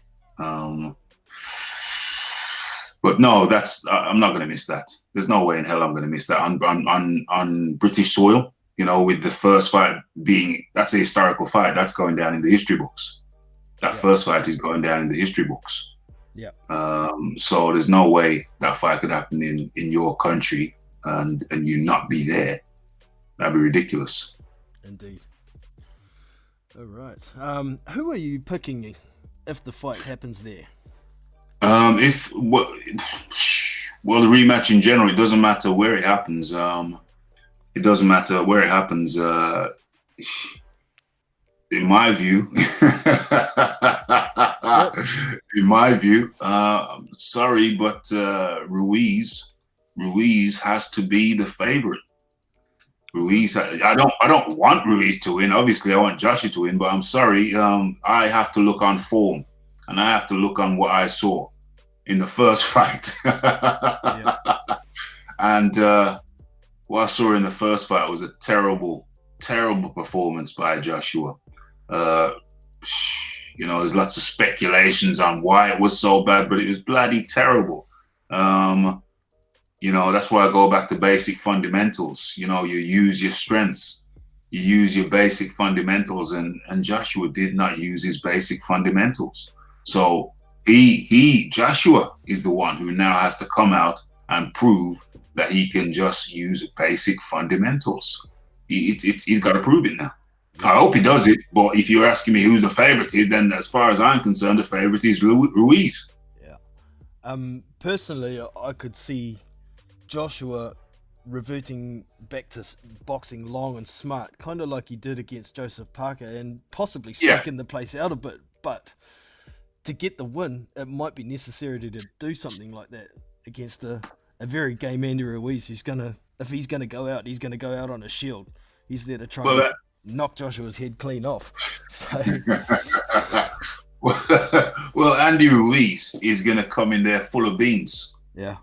[SPEAKER 3] But no, I'm not going to miss that. There's no way in hell I'm going to miss that on British soil. With the first fight that's a historical fight. That's going down in the history books. That first fight is going down in the history books.
[SPEAKER 1] Yeah.
[SPEAKER 3] So there's no way that fight could happen in your country and you not be there. That'd be ridiculous.
[SPEAKER 1] Indeed. All right. Who are you picking if the fight happens there?
[SPEAKER 3] The rematch in general, it doesn't matter where it happens. It doesn't matter where it happens. In my view, sorry, but Ruiz has to be the favorite. Ruiz, I don't want Ruiz to win. Obviously, I want Joshua to win, but I'm sorry. I have to look on form, and I have to look on what I saw in the first fight. And what I saw in the first fight was a terrible, terrible performance by Joshua. There's lots of speculations on why it was so bad, but it was bloody terrible. That's why I go back to basic fundamentals. You use your strengths, you use your basic fundamentals, and Joshua did not use his basic fundamentals. So Joshua is the one who now has to come out and prove that he can just use basic fundamentals. He's got to prove it now. I hope he does it, but if you're asking me who the favorite is, then as far as I'm concerned, the favorite is Ruiz.
[SPEAKER 1] Yeah. Personally, I could see Joshua reverting back to boxing long and smart, kind of like he did against Joseph Parker, and possibly sneaking the place out a bit. But to get the win, it might be necessary to do something like that against a very game Andy Ruiz, who's if he's gonna go out, he's gonna go out on a shield. He's there to try and knock Joshua's head clean off. So.
[SPEAKER 3] Well, Andy Ruiz is gonna come in there full of beans.
[SPEAKER 1] Yeah.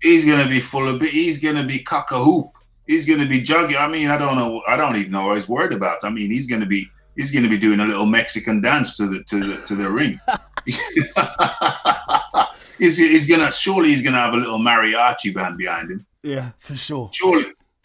[SPEAKER 3] He's gonna be he's gonna be cock a hoop. He's gonna be jugging. I mean, I don't even know what he's worried about. I mean, he's gonna be doing a little Mexican dance to the ring. He's gonna have a little mariachi band behind him.
[SPEAKER 1] Yeah, for sure.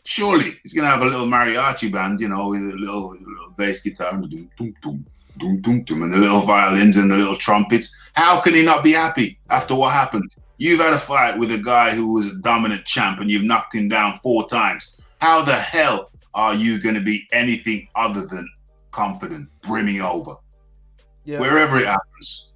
[SPEAKER 3] Surely he's gonna have a little mariachi band, with a little bass guitar and doom doom doom doom doom doom, and the little violins and the little trumpets. How can he not be happy after what happened? You've had a fight with a guy who was a dominant champ and you've knocked him down 4 times. How the hell are you going to be anything other than confident, brimming over? Yeah. Wherever it happens.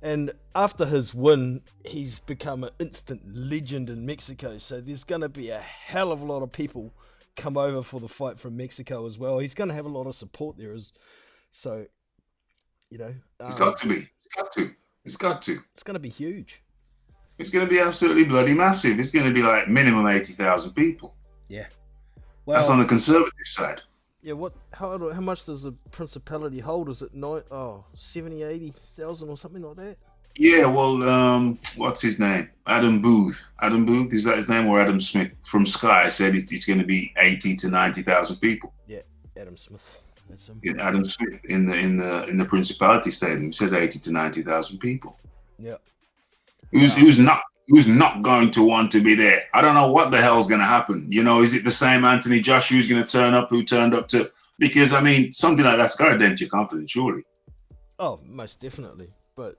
[SPEAKER 1] And after his win, he's become an instant legend in Mexico. So there's going to be a hell of a lot of people come over for the fight from Mexico as well. He's going to have a lot of support there. So,
[SPEAKER 3] it's got to be. It's got to.
[SPEAKER 1] It's going to be huge.
[SPEAKER 3] It's going to be absolutely bloody massive. It's going to be like minimum 80,000 people.
[SPEAKER 1] Yeah.
[SPEAKER 3] Well, that's on the conservative side.
[SPEAKER 1] Yeah, how much does the Principality hold? Is it 70, 80,000 or something like that?
[SPEAKER 3] Yeah, well, what's his name? Adam Booth. Adam Booth, is that his name? Or Adam Smith from Sky said it's going to be 80 to 90,000 people.
[SPEAKER 1] Yeah, Adam Smith. That's him.
[SPEAKER 3] Yeah, Adam Smith in the Principality Stadium says 80 to 90,000 people.
[SPEAKER 1] Yeah.
[SPEAKER 3] Who's not going to want to be there? I don't know what the hell's going to happen. Is it the same Anthony Joshua who's going to turn up who turned up to? Because I mean, something like that's got to dent your confidence, surely.
[SPEAKER 1] Oh, most definitely. But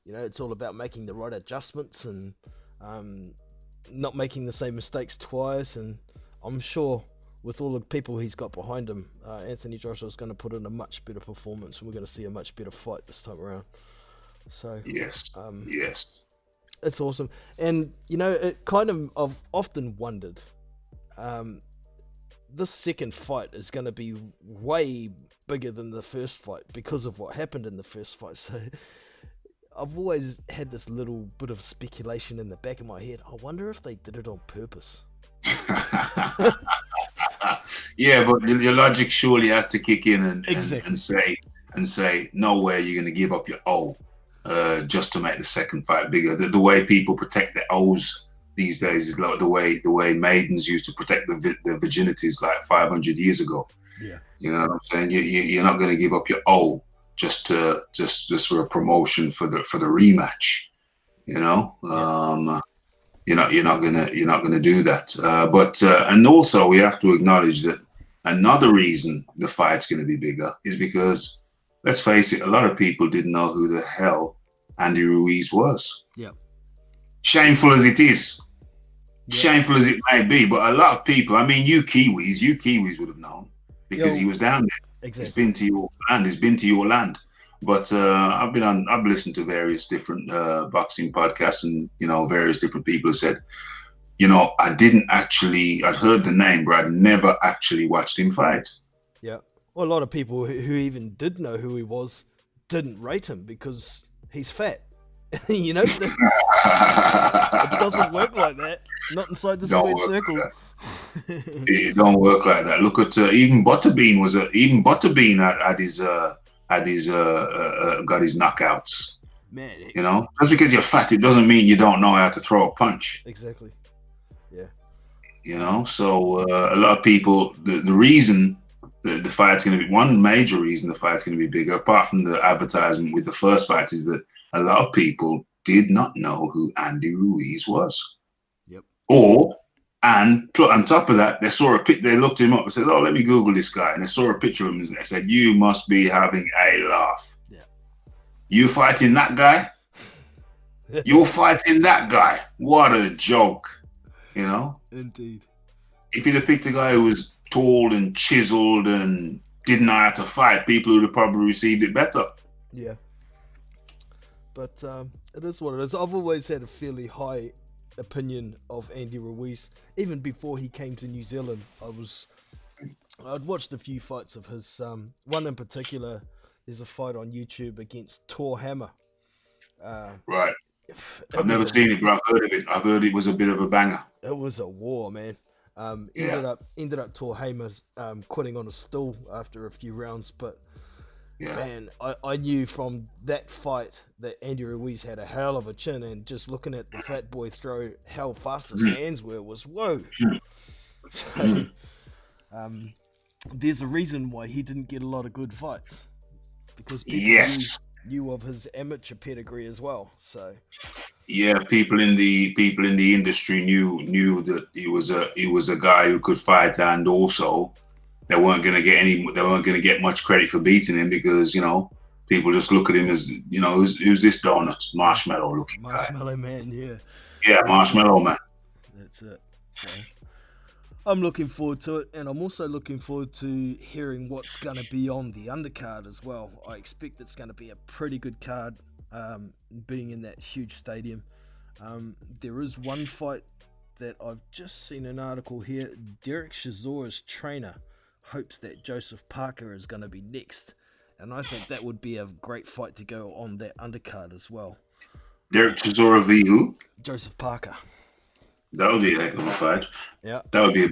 [SPEAKER 1] it's all about making the right adjustments and not making the same mistakes twice. And I'm sure with all the people he's got behind him, Anthony Joshua is going to put in a much better performance, and we're going to see a much better fight this time around. So
[SPEAKER 3] yes.
[SPEAKER 1] It's awesome. And it kind of, I've often wondered, this second fight is going to be way bigger than the first fight because of what happened in the first fight. So I've always had this little bit of speculation in the back of my head. I wonder if they did it on purpose.
[SPEAKER 3] Yeah, but your logic surely has to kick in and say no way you're going to give up your O. Just to make the second fight bigger. The way people protect their O's these days is like the way maidens used to protect their virginities like 500 years ago.
[SPEAKER 1] Yeah,
[SPEAKER 3] you know what I'm saying. You're not going to give up your O just for a promotion for the rematch. You're not gonna do that. But and also we have to acknowledge that another reason the fight's going to be bigger is because, let's face it, a lot of people didn't know who the hell Andy Ruiz was.
[SPEAKER 1] Yeah.
[SPEAKER 3] Shameful as it is. Yeah. Shameful as it may be, but a lot of people, I mean, you Kiwis would have known because he was down there.
[SPEAKER 1] Exactly.
[SPEAKER 3] He's been to your land. But I've listened to various different boxing podcasts, and various different people have said, I'd heard the name, but I'd never actually watched him fight.
[SPEAKER 1] Yeah. Well, a lot of people who even did know who he was didn't rate him because he's fat. It doesn't work like that. Not inside the squared circle.
[SPEAKER 3] It don't work like that. Look at even Butterbean had his got his knockouts.
[SPEAKER 1] Man,
[SPEAKER 3] just because you're fat, it doesn't mean you don't know how to throw a punch.
[SPEAKER 1] Exactly. Yeah.
[SPEAKER 3] So a lot of people, the reason the fight's going to be, one major reason the fight's going to be bigger, apart from the advertisement with the first fight, is that a lot of people did not know who Andy Ruiz was.
[SPEAKER 1] Yep.
[SPEAKER 3] And on top of that, they looked him up and said, "Oh, let me Google this guy," and they saw a picture of him and they said, "You must be having a laugh.
[SPEAKER 1] Yeah.
[SPEAKER 3] You fighting that guy?" You're fighting that guy. What a joke, you know?
[SPEAKER 1] Indeed.
[SPEAKER 3] If you'd have picked a guy who was tall and chiseled and didn't know how to fight, people would have probably received it better.
[SPEAKER 1] Yeah. But it is what it is. I've always had a fairly high opinion of Andy Ruiz. Even before he came to New Zealand, I'd watched a few fights of his. One in particular, there's a fight on YouTube against Tor Hammer. Uh,
[SPEAKER 3] Right.
[SPEAKER 1] it
[SPEAKER 3] I've
[SPEAKER 1] was
[SPEAKER 3] never
[SPEAKER 1] a
[SPEAKER 3] seen it, but I've heard of it. I've heard it was a bit of a banger.
[SPEAKER 1] it was a war, man.
[SPEAKER 3] Yeah.
[SPEAKER 1] Ended up Tor Hammer quitting on a stool after a few rounds, but
[SPEAKER 3] Yeah.
[SPEAKER 1] man, I knew from that fight that Andy Ruiz had a hell of a chin, and just looking at the fat boy throw how fast his
[SPEAKER 3] Mhm.
[SPEAKER 1] hands were was whoa.
[SPEAKER 3] Mhm.
[SPEAKER 1] So um, there's a reason why he didn't get a lot of good fights because people
[SPEAKER 3] Yes.
[SPEAKER 1] knew of his amateur pedigree as well. So
[SPEAKER 3] Yeah, people in the industry knew that he was a guy who could fight, and also they weren't gonna get much credit for beating him because people just look at him as who's this donut marshmallow looking guy.
[SPEAKER 1] Marshmallow Man, yeah,
[SPEAKER 3] Yeah,
[SPEAKER 1] that's it.
[SPEAKER 3] marshmallow man.
[SPEAKER 1] That's it. So I'm looking forward to it, and I'm also looking forward to hearing what's going to be on the undercard as well. I expect it's going to be a pretty good card, being in that huge stadium. There is one fight that I've just seen an article here. Derek Chizora's trainer hopes that Joseph Parker is going to be next, and I think that would be a great fight to go on that undercard as well.
[SPEAKER 3] Derek Chisora v who?
[SPEAKER 1] Joseph Parker.
[SPEAKER 3] That would be a heck of a fight.
[SPEAKER 1] Yeah.
[SPEAKER 3] That would be,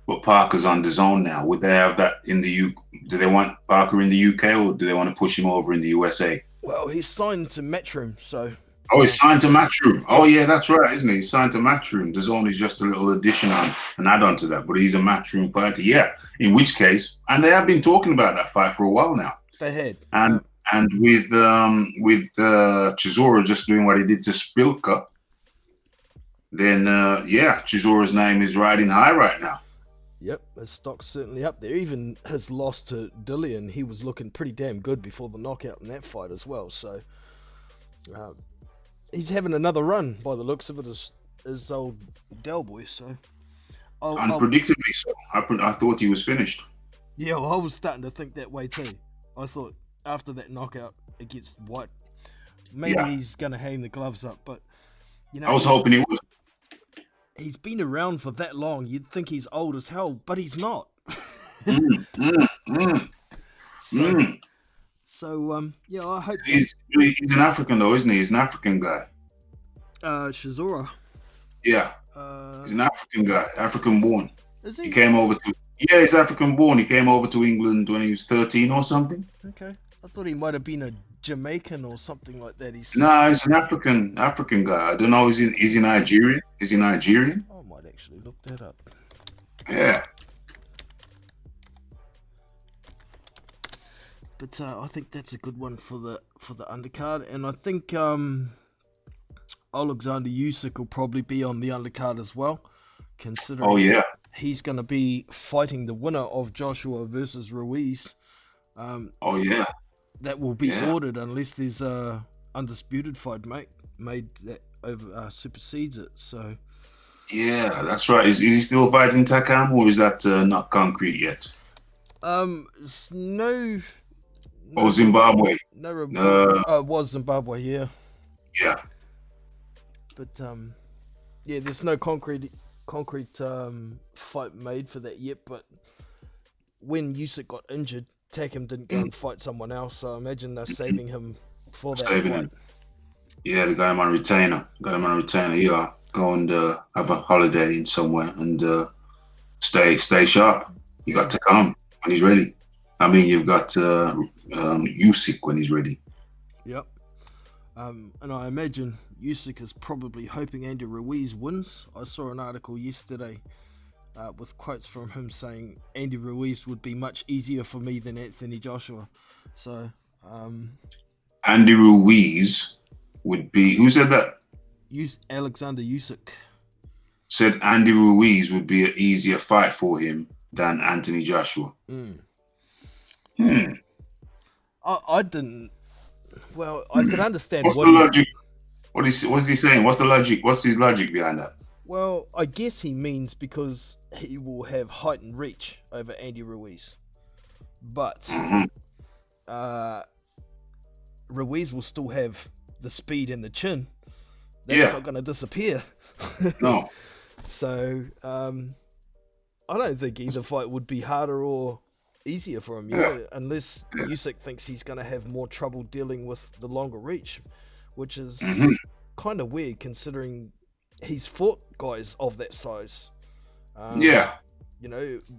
[SPEAKER 3] but Parker's on the zone now. Would they have that in the U? Do they want Parker in the UK or do they want to push him over in the USA?
[SPEAKER 1] Well, he's signed to Matchroom, so
[SPEAKER 3] Oh, he's signed to Matchroom.
[SPEAKER 1] yeah,
[SPEAKER 3] Oh, yeah, that's right, isn't he? He's signed to Matchroom. The zone is just a little addition an add-on to that, but he's a Matchroom fighter. Yeah, in which case, and they have been talking about that fight for a while now.
[SPEAKER 1] they had.
[SPEAKER 3] And with Chisora just doing what he did to Spilka, then Chisora's name is riding high right now.
[SPEAKER 1] Yep, his stock's certainly up there. Even his loss to Dillian, he was looking pretty damn good before the knockout in that fight as well. So uh, he's having another run by the looks of it, as old Del Boy. So
[SPEAKER 3] Unpredictably so. I thought he was finished.
[SPEAKER 1] yeah, well, I was starting to think that way too. I thought after that knockout against White, maybe
[SPEAKER 3] Yeah,
[SPEAKER 1] he's gonna hang the gloves up. But
[SPEAKER 3] I was hoping he would.
[SPEAKER 1] he's been around for that long. You'd think he's old as hell, but he's not.
[SPEAKER 3] Mm, mm, mm,
[SPEAKER 1] so
[SPEAKER 3] mm.
[SPEAKER 1] yeah, I hope that
[SPEAKER 3] He's an African though, isn't he? He's an African guy.
[SPEAKER 1] Shizora.
[SPEAKER 3] Yeah,
[SPEAKER 1] Uh,
[SPEAKER 3] he's an African guy, African born.
[SPEAKER 1] is
[SPEAKER 3] He
[SPEAKER 1] he?
[SPEAKER 3] came over to he's African born. He came over to England when he was 13 or something.
[SPEAKER 1] Okay. I thought he might have been a Jamaican or something like that.
[SPEAKER 3] No, he's an African guy. I don't know. Is he Nigerian? Is he Nigerian?
[SPEAKER 1] I might actually look that up.
[SPEAKER 3] Yeah.
[SPEAKER 1] But I think that's a good one for the undercard, and I think Alexander Usyk will probably be on the undercard as well,
[SPEAKER 3] Oh
[SPEAKER 1] considering
[SPEAKER 3] yeah.
[SPEAKER 1] he's going to be fighting the winner of Joshua versus Ruiz. Um,
[SPEAKER 3] Oh yeah.
[SPEAKER 1] that will be
[SPEAKER 3] Yeah.
[SPEAKER 1] ordered unless there's a undisputed fight made that over supersedes it. So
[SPEAKER 3] Yeah, that's right. Is he still fighting Takam, or is that not concrete yet?
[SPEAKER 1] it's no
[SPEAKER 3] Oh, Zimbabwe.
[SPEAKER 1] no report.
[SPEAKER 3] Uh,
[SPEAKER 1] It was Zimbabwe, yeah,
[SPEAKER 3] yeah.
[SPEAKER 1] but yeah, there's no concrete fight made for that yet. But when Usyk got injured, Takam didn't go
[SPEAKER 3] Mm,
[SPEAKER 1] and fight someone else, so I imagine they're saving him for that
[SPEAKER 3] saving
[SPEAKER 1] fight.
[SPEAKER 3] him. Yeah, they got him on retainer. Got him on retainer. Yeah, go and have a holiday in somewhere and stay sharp. You
[SPEAKER 1] Yeah,
[SPEAKER 3] got Takam when he's ready. I mean, you've got Usyk when he's ready.
[SPEAKER 1] yep. And I imagine Usyk is probably hoping Andy Ruiz wins. I saw an article yesterday with quotes from him saying Andy Ruiz would be much easier for me than Anthony Joshua. So,
[SPEAKER 3] Andy Ruiz would be. Who said that?
[SPEAKER 1] Alexander Usyk.
[SPEAKER 3] Said Andy Ruiz would be an easier fight for him than Anthony Joshua.
[SPEAKER 1] Mm.
[SPEAKER 3] Hmm.
[SPEAKER 1] I didn't well, I could understand
[SPEAKER 3] What's
[SPEAKER 1] what
[SPEAKER 3] the
[SPEAKER 1] he.
[SPEAKER 3] logic? What's he saying? What's the logic? What's his logic behind that?
[SPEAKER 1] Well, I guess he means because he will have height and reach over Andy Ruiz, but
[SPEAKER 3] Hmm.
[SPEAKER 1] uh, Ruiz will still have the speed and the chin. That's
[SPEAKER 3] Yeah.
[SPEAKER 1] not going to disappear.
[SPEAKER 3] No.
[SPEAKER 1] So I don't think either fight would be harder or easier for him,
[SPEAKER 3] Yeah.
[SPEAKER 1] unless Usyk thinks he's going to have more trouble dealing with the longer reach, which
[SPEAKER 3] Hmm.
[SPEAKER 1] is kind of weird considering he's fought guys of that size. Um,
[SPEAKER 3] Yeah.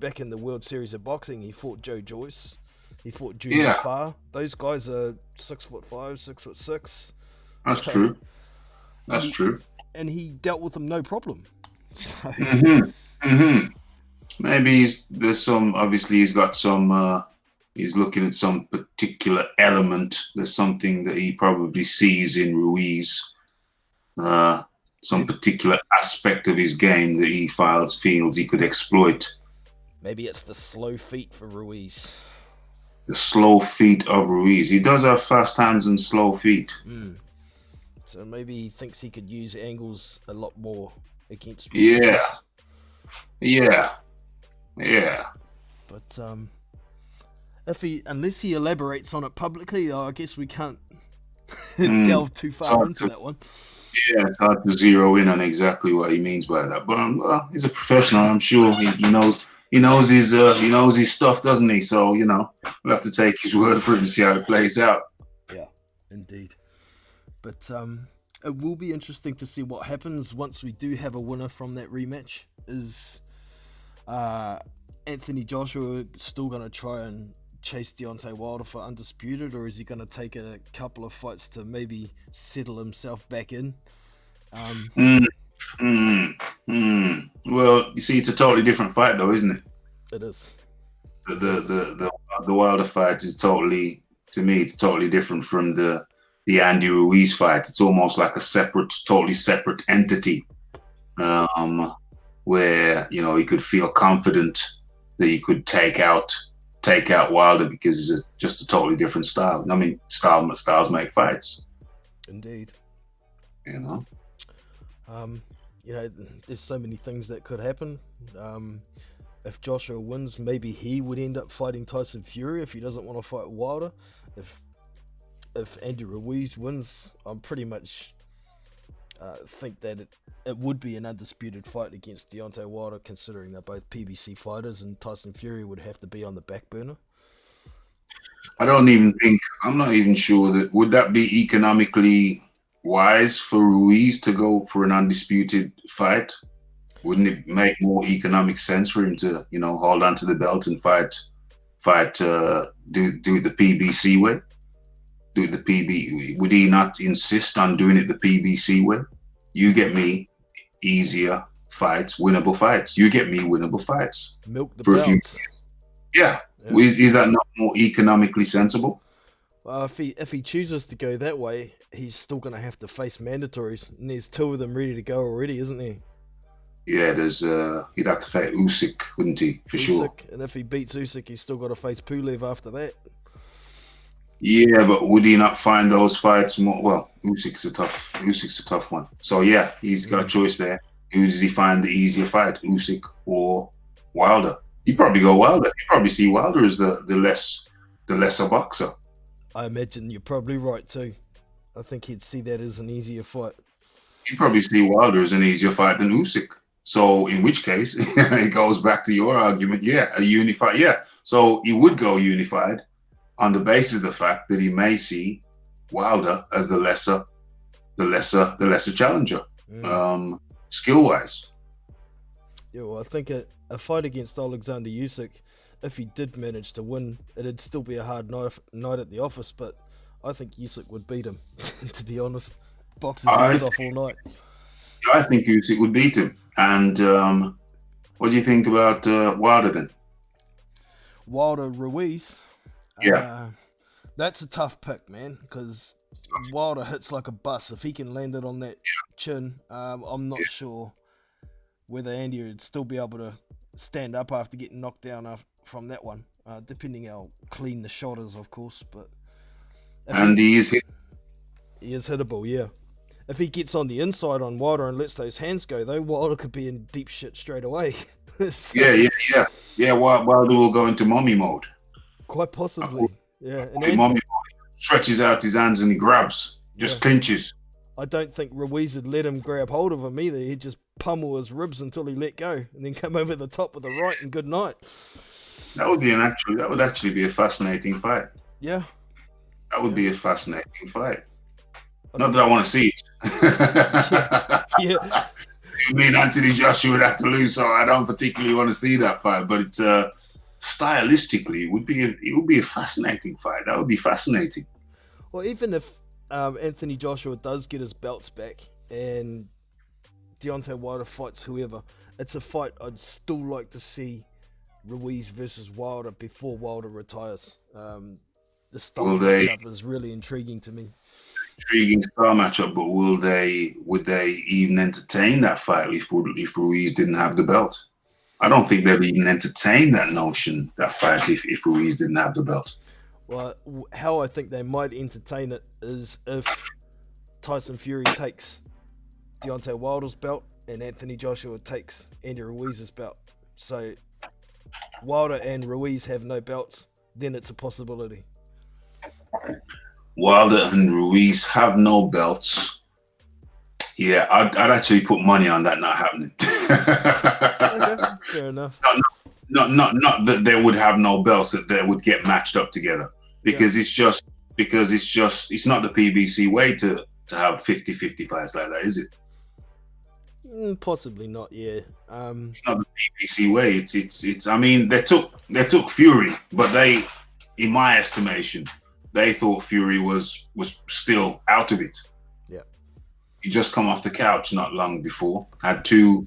[SPEAKER 1] back in the World Series of Boxing, he fought Joe Joyce, he fought Junior
[SPEAKER 3] Yeah.
[SPEAKER 1] Farr. Those guys are 6'5", 6'6",
[SPEAKER 3] That's
[SPEAKER 1] so
[SPEAKER 3] true.
[SPEAKER 1] and
[SPEAKER 3] That's
[SPEAKER 1] he
[SPEAKER 3] true.
[SPEAKER 1] and he dealt with them no problem. So
[SPEAKER 3] Hmm. Hmm. Maybe there's some. Obviously, he's got some. He's looking at some particular element. There's something that he probably sees in Ruiz. Uh, some
[SPEAKER 1] maybe
[SPEAKER 3] particular aspect of his game that he feels he could exploit.
[SPEAKER 1] maybe it's the slow feet for Ruiz.
[SPEAKER 3] The slow feet of Ruiz. He does have fast hands and slow feet.
[SPEAKER 1] Mm. So maybe he thinks he could use angles a lot more against
[SPEAKER 3] Yeah,
[SPEAKER 1] Ruiz.
[SPEAKER 3] yeah, yeah.
[SPEAKER 1] But unless he elaborates on it publicly, I guess we can't
[SPEAKER 3] Mm.
[SPEAKER 1] delve too
[SPEAKER 3] It's
[SPEAKER 1] far
[SPEAKER 3] hard
[SPEAKER 1] into
[SPEAKER 3] to,
[SPEAKER 1] that one.
[SPEAKER 3] yeah, it's hard to zero in on exactly what he means by that. But well, he's a professional. I'm sure he knows. He knows his stuff, doesn't he? So we'll have to take his word for it and see how it plays out.
[SPEAKER 1] Yeah, indeed. But it will be interesting to see what happens once we do have a winner from that rematch. Is uh, Anthony Joshua still going to try and chase Deontay Wilder for undisputed, or is he going to take a couple of fights to maybe settle himself back in? Um,
[SPEAKER 3] Mm, mm, Well, you see, it's a totally different fight, though, isn't it?
[SPEAKER 1] it is.
[SPEAKER 3] The
[SPEAKER 1] It is.
[SPEAKER 3] the Wilder fight is totally, to me, it's totally different from the Andy Ruiz fight. It's almost like a totally separate entity, um, where he could feel confident that he could take out Wilder because it's just a totally different style. I mean, styles make fights,
[SPEAKER 1] Indeed.
[SPEAKER 3] you know.
[SPEAKER 1] Um, there's so many things that could happen. Um, if Joshua wins, maybe he would end up fighting Tyson Fury if he doesn't want to fight Wilder. If Andy Ruiz wins, I'm pretty much think that it would be an undisputed fight against Deontay Wilder, considering they're both PBC fighters, and Tyson Fury would have to be on the back burner.
[SPEAKER 3] I'm not even sure would that be economically wise for Ruiz to go for an undisputed fight? Wouldn't it make more economic sense for him to, hold on to the belt and do it the PBC way? Do it the PB? Would he not insist on doing it the PBC way? You get me easier fights, winnable fights. You get me winnable fights
[SPEAKER 1] Milk the
[SPEAKER 3] for a few.
[SPEAKER 1] belts.
[SPEAKER 3] Yeah.
[SPEAKER 1] Yeah.
[SPEAKER 3] Is that not more economically sensible?
[SPEAKER 1] If he chooses to go that way, he's still going to have to face mandatories, and there's two of them ready to go already, isn't he?
[SPEAKER 3] Yeah, he'd have to fight Usyk, wouldn't he? For sure.
[SPEAKER 1] Usyk, and if he beats Usyk, he's still got to face Pulev after that.
[SPEAKER 3] Yeah, but would he not find those fights more? Well, Usyk's a tough one. So yeah, he's got a choice there. Who does he find the easier fight, Usyk or Wilder? He'd probably go Wilder. He'd probably see Wilder as the lesser boxer.
[SPEAKER 1] I imagine you're probably right too. I think he'd see that as an easier fight.
[SPEAKER 3] He'd probably see Wilder as an easier fight than Usyk. So in which case, it goes back to your argument. Yeah, a unified. Yeah, so he would go unified on the basis of the fact that he may see Wilder as the lesser challenger, skill wise.
[SPEAKER 1] Yeah, well, I think a fight against Alexander Usyk, if he did manage to win, it'd still be a hard night at the office. But I think Usyk would beat him. To be honest, box his ears off all night.
[SPEAKER 3] I think Usyk would beat him. And what do you think about Wilder then?
[SPEAKER 1] Wilder Ruiz.
[SPEAKER 3] Yeah.
[SPEAKER 1] That's a tough pick, man, because Wilder hits like a bus. If he can land it on that chin, I'm not sure whether Andy would still be able to stand up after getting knocked down from that one, depending how clean the shot is, of course. But If
[SPEAKER 3] And he is hit.
[SPEAKER 1] he is hittable, yeah. If he gets on the inside on Wilder and lets those hands go, though, Wilder could be in deep shit straight away. So,
[SPEAKER 3] Yeah. Wilder will go into mommy mode.
[SPEAKER 1] quite possibly, yeah. And
[SPEAKER 3] Mommy stretches out his hands and he grabs, just clinches.
[SPEAKER 1] I don't think Ruiz would let him grab hold of him either. He'd just pummel his ribs until he let go, and then come over the top with a right and good night.
[SPEAKER 3] That would actually be a fascinating fight.
[SPEAKER 1] Yeah,
[SPEAKER 3] that would be a fascinating fight. Not that I want to see it.
[SPEAKER 1] yeah.
[SPEAKER 3] Me and Anthony Joshua would have to lose, so I don't particularly want to see that fight. But it's stylistically, it would be a fascinating fight. That would be fascinating.
[SPEAKER 1] Well, even if Anthony Joshua does get his belts back and Deontay Wilder fights whoever, it's a fight I'd still like to see Ruiz versus Wilder before Wilder retires. The style matchup is really intriguing to me.
[SPEAKER 3] Intriguing star matchup, but would they even entertain that fight if Ruiz didn't have the belt? I don't think they'd even entertain that notion, that fight, if Ruiz didn't have the belt.
[SPEAKER 1] Well, how I think they might entertain it is if Tyson Fury takes Deontay Wilder's belt and Anthony Joshua takes Andy Ruiz's belt. So Wilder and Ruiz have no belts, then it's a possibility.
[SPEAKER 3] Wilder and Ruiz have no belts. Yeah, I'd actually put money on that not happening.
[SPEAKER 1] Okay, fair enough.
[SPEAKER 3] Not that they would have no belts, that they would get matched up together, because it's not the PBC way to have 50-50 fights like that, is it?
[SPEAKER 1] Possibly not. Yeah.
[SPEAKER 3] It's not the PBC way. It's. I mean, they took Fury, but they, in my estimation, they thought Fury was still out of it.
[SPEAKER 1] Yeah.
[SPEAKER 3] He just come off the couch not long before, had two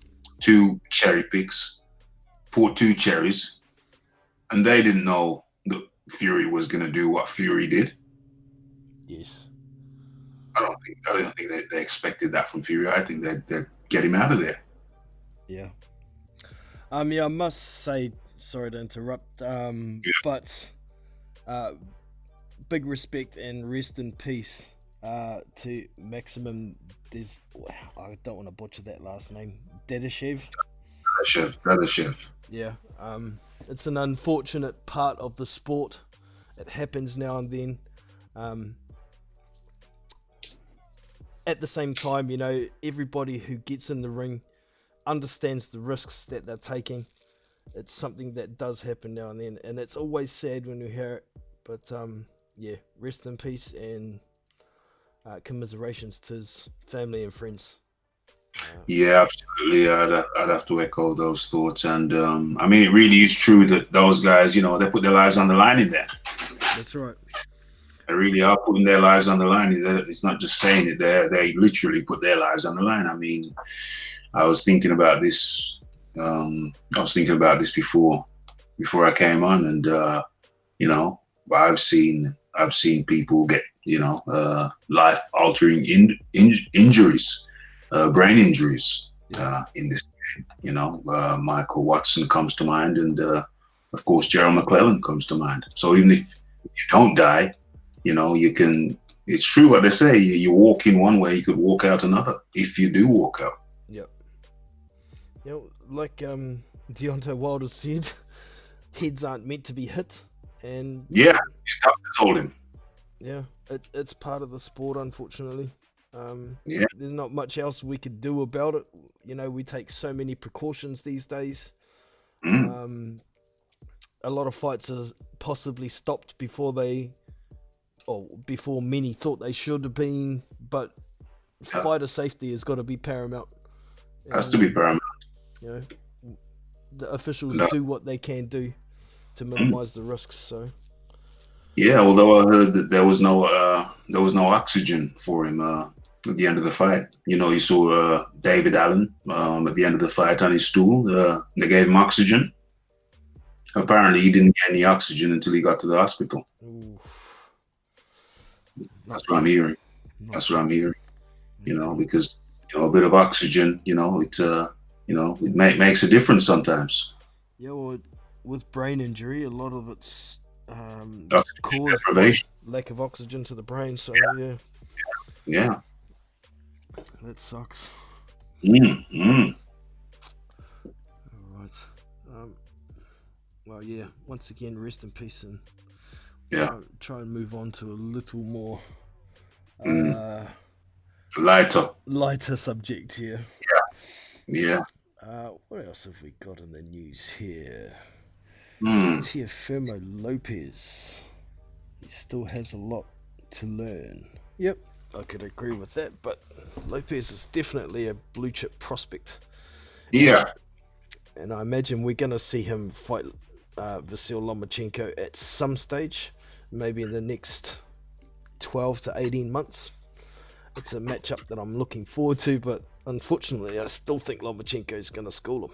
[SPEAKER 3] cherry picks, fought two cherries, and they didn't know that Fury was going to do what Fury did.
[SPEAKER 1] Yes.
[SPEAKER 3] I don't think they expected that from Fury. I think they'd get him out of there.
[SPEAKER 1] Yeah. I must say, sorry to interrupt, but big respect and rest in peace to Maximum. I don't want to butcher that last name. Dadashev. Yeah. It's an unfortunate part of the sport. It happens now and then. At the same time, everybody who gets in the ring understands the risks that they're taking. It's something that does happen now and then, and it's always sad when you hear it. But rest in peace and commiserations to his family and friends.
[SPEAKER 3] Yeah, absolutely. I'd have to echo those thoughts, and it really is true that those guys, they put their lives on the line in there.
[SPEAKER 1] That's right.
[SPEAKER 3] They really are putting their lives on the line. It's not just saying it; they literally put their lives on the line. I was thinking about this. Before I came on, and I've seen people get life-altering injuries, brain injuries in this game. Michael Watson comes to mind, and of course Gerald McClellan comes to mind. So even if you don't die, you can. It's true what they say. You walk in one way, you could walk out another. If you do walk out.
[SPEAKER 1] Yep. Like Deontay Wilder said, heads aren't meant to be hit, and
[SPEAKER 3] yeah, told him.
[SPEAKER 1] Yeah, it's part of the sport, unfortunately.
[SPEAKER 3] There's
[SPEAKER 1] not much else we could do about it. We take so many precautions these days. A lot of fights are possibly stopped before many thought they should have been, but fighter safety has got to be paramount.
[SPEAKER 3] Has to be paramount.
[SPEAKER 1] The officials do what they can do to minimize the risks. So.
[SPEAKER 3] Yeah, although I heard that there was no oxygen for him at the end of the fight. You saw David Allen at the end of the fight on his stool. They gave him oxygen. Apparently, he didn't get any oxygen until he got to the hospital. That's what I'm hearing. Because a bit of oxygen, it makes a difference sometimes.
[SPEAKER 1] Yeah, well, with brain injury, a lot of it's
[SPEAKER 3] Oxygen
[SPEAKER 1] caused by
[SPEAKER 3] deprivation.
[SPEAKER 1] lack of oxygen to the brain. So yeah,
[SPEAKER 3] Yeah.
[SPEAKER 1] that sucks.
[SPEAKER 3] Mm.
[SPEAKER 1] All right. Um, well, yeah. Once again, rest in peace, and
[SPEAKER 3] Yeah.
[SPEAKER 1] try and move on to a little more
[SPEAKER 3] Mm.
[SPEAKER 1] uh,
[SPEAKER 3] Lighter.
[SPEAKER 1] lighter subject here.
[SPEAKER 3] Yeah.
[SPEAKER 1] What else have we got in the news here?
[SPEAKER 3] Mm.
[SPEAKER 1] Teofimo Lopez. He still has a lot to learn. Yep, I could agree with that, but Lopez is definitely a blue chip prospect. And,
[SPEAKER 3] Yeah.
[SPEAKER 1] and I imagine we're going to see him fight Vasil Lomachenko at some stage, maybe in the next 12 to 18 months. It's a matchup that I'm looking forward to, but unfortunately, I still think Lomachenko is going to school him.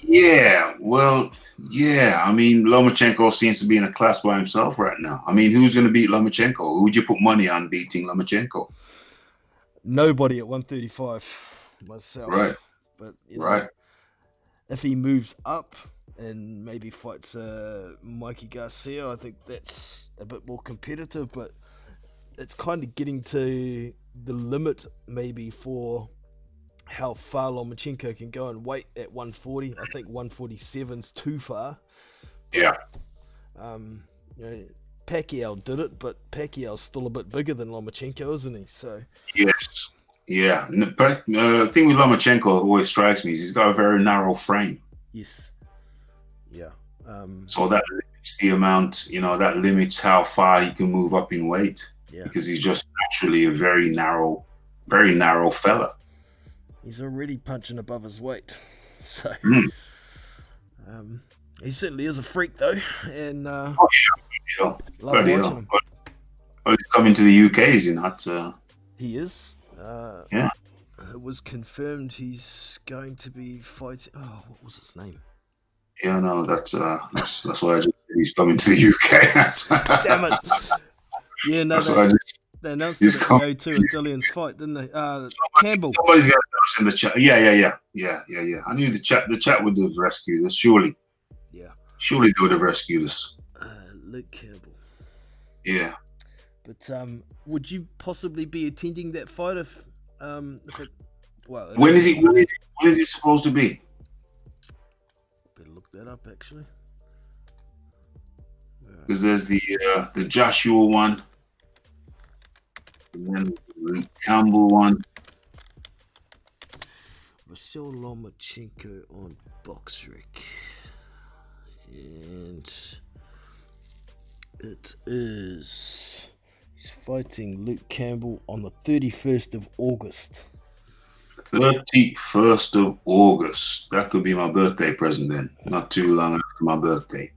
[SPEAKER 3] Yeah. Well, yeah. I mean, Lomachenko seems to be in a class by himself right now. I mean, who's going to beat Lomachenko? Who would you put money on beating Lomachenko?
[SPEAKER 1] Nobody at 135
[SPEAKER 3] Right.
[SPEAKER 1] myself, but
[SPEAKER 3] Right.
[SPEAKER 1] if he moves up and maybe fights Mikey Garcia, I think that's a bit more competitive, but it's kind of getting to the limit maybe for how far Lomachenko can go and weight at 140. I think 147's too far, but
[SPEAKER 3] Yeah.
[SPEAKER 1] um, Pacquiao did it, but Pacquiao's still a bit bigger than Lomachenko, isn't he? So
[SPEAKER 3] Yes. Yeah. But the thing with Lomachenko always strikes me is he's got a very narrow frame.
[SPEAKER 1] yes, yeah,
[SPEAKER 3] So that limits the amount, that limits how far he can move up in weight
[SPEAKER 1] yeah.
[SPEAKER 3] because he's just naturally a very narrow fella.
[SPEAKER 1] He's already punching above his weight, so
[SPEAKER 3] Mm.
[SPEAKER 1] he certainly is a freak though, and
[SPEAKER 3] Oh, yeah.
[SPEAKER 1] love
[SPEAKER 3] Bloody
[SPEAKER 1] watching
[SPEAKER 3] hell.
[SPEAKER 1] him.
[SPEAKER 3] But he's coming to the UK, is he not?
[SPEAKER 1] He is.
[SPEAKER 3] Yeah.
[SPEAKER 1] It was confirmed he's going to be fighting. Oh, what was his name?
[SPEAKER 3] Yeah, no, that's why I just said he's coming to the UK.
[SPEAKER 1] Damn it! Yeah, no,
[SPEAKER 3] That's why I just
[SPEAKER 1] they announced
[SPEAKER 3] he's
[SPEAKER 1] it at the
[SPEAKER 3] coming.
[SPEAKER 1] O2 at Dillian's fight, didn't they? Campbell.
[SPEAKER 3] Somebody's gonna tell us in the chat. Yeah. I knew the chat would have rescued us. Surely
[SPEAKER 1] Yeah.
[SPEAKER 3] they would have rescued us.
[SPEAKER 1] Luke Campbell.
[SPEAKER 3] Yeah.
[SPEAKER 1] But would you possibly be attending that fight if it? Well,
[SPEAKER 3] When is it supposed to be?
[SPEAKER 1] Better look that up actually.
[SPEAKER 3] Because there's the Joshua one, and then the Campbell one.
[SPEAKER 1] Vasil Lomachenko on BoxRec, and it is he's fighting Luke Campbell on the 31st of August.
[SPEAKER 3] 31st of August. That could be my birthday present then. Not too long after my birthday.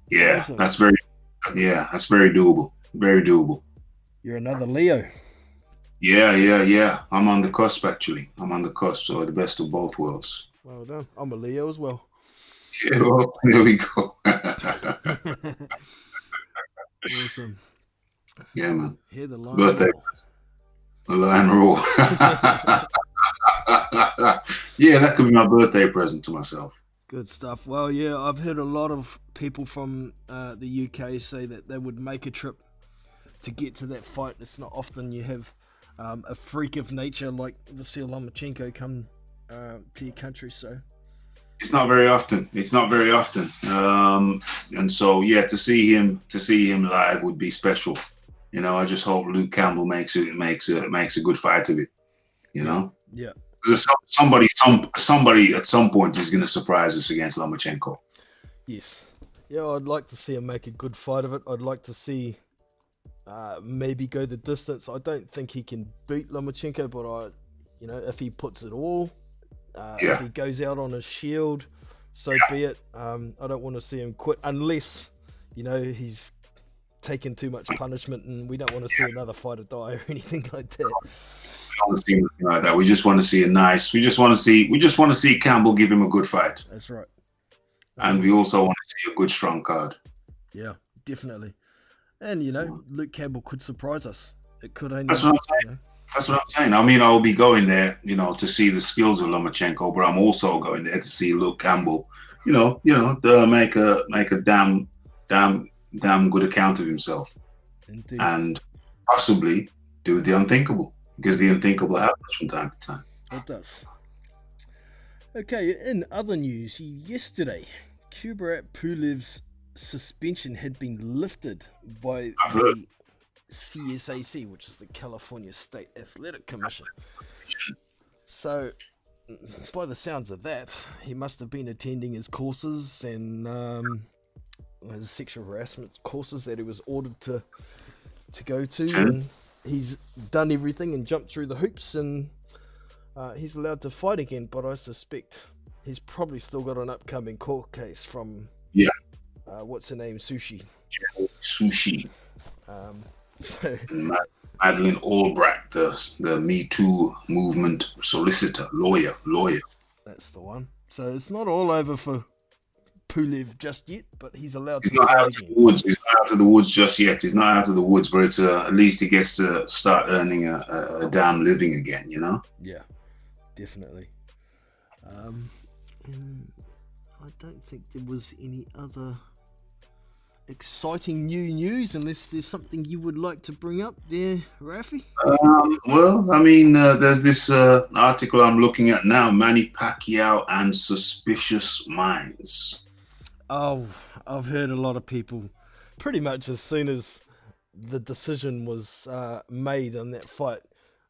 [SPEAKER 3] Yeah,
[SPEAKER 1] Awesome.
[SPEAKER 3] that's very doable. Very doable.
[SPEAKER 1] You're another Leo.
[SPEAKER 3] Yeah. I'm on the cusp actually. I'm on the cusp, so the best of both worlds.
[SPEAKER 1] Well done. I'm a Leo as well.
[SPEAKER 3] Yeah, well, there we go.
[SPEAKER 1] Awesome.
[SPEAKER 3] Yeah, man.
[SPEAKER 1] Hear the line.
[SPEAKER 3] Birthday. The line rule. Yeah, that could be my birthday present to myself.
[SPEAKER 1] Good stuff. Well, yeah, I've heard a lot of people from the UK say that they would make a trip to get to that fight. It's not often you have a freak of nature like Vasil Lomachenko come to your country, so
[SPEAKER 3] It's not very often. And so yeah, to see him live would be special. I just hope Luke Campbell makes a good fight of it.
[SPEAKER 1] yeah.
[SPEAKER 3] Because somebody at some point is going to surprise us against Lomachenko.
[SPEAKER 1] Yes. Yeah, I'd like to see him make a good fight of it. I'd like to see maybe go the distance. I don't think he can beat Lomachenko, but if he puts it all, if he goes out on his shield, so be it. I don't want to see him quit unless, he's taken too much punishment, and we don't want to see another fighter die or anything like that.
[SPEAKER 3] We don't want to see anything like that. We just want to see we just want to see Campbell give him a good fight.
[SPEAKER 1] That's right.
[SPEAKER 3] And we also want to see a good strong card.
[SPEAKER 1] Yeah, definitely. And Luke Campbell could surprise us. It could only.
[SPEAKER 3] That's what I'm saying. That's what I'm saying. I mean, I'll be going there, to see the skills of Lomachenko, but I'm also going there to see Luke Campbell, to make a damn damn good account of himself,
[SPEAKER 1] Indeed.
[SPEAKER 3] and possibly do the unthinkable, because the unthinkable happens from time to time.
[SPEAKER 1] It does. Okay, in other news, yesterday, Kubrat Pulev's suspension had been lifted by
[SPEAKER 3] I've heard.
[SPEAKER 1] the CSAC, which is the California State Athletic Commission. So, by the sounds of that, he must have been attending his courses and his sexual harassment courses that he was ordered to go to, and he's done everything and jumped through the hoops, and he's allowed to fight again. But I suspect he's probably still got an upcoming court case from what's her name, Sushi. So,
[SPEAKER 3] Madeleine Albright, the Me Too movement solicitor, lawyer.
[SPEAKER 1] that's the one. So it's not all over for Pulev just yet, but he's allowed
[SPEAKER 3] He's
[SPEAKER 1] to
[SPEAKER 3] not
[SPEAKER 1] fight
[SPEAKER 3] out
[SPEAKER 1] again.
[SPEAKER 3] of the woods. He's not out of the woods just yet. He's not out of the woods, but it's at least he gets to start earning a damn living again. You know.
[SPEAKER 1] Yeah, definitely. I don't think there was any other exciting new news, unless there's something you would like to bring up there, Rafi.
[SPEAKER 3] Well, I mean, there's this article I'm looking at now: Manny Pacquiao and suspicious minds.
[SPEAKER 1] Oh, I've heard a lot of people, pretty much as soon as the decision was made on that fight,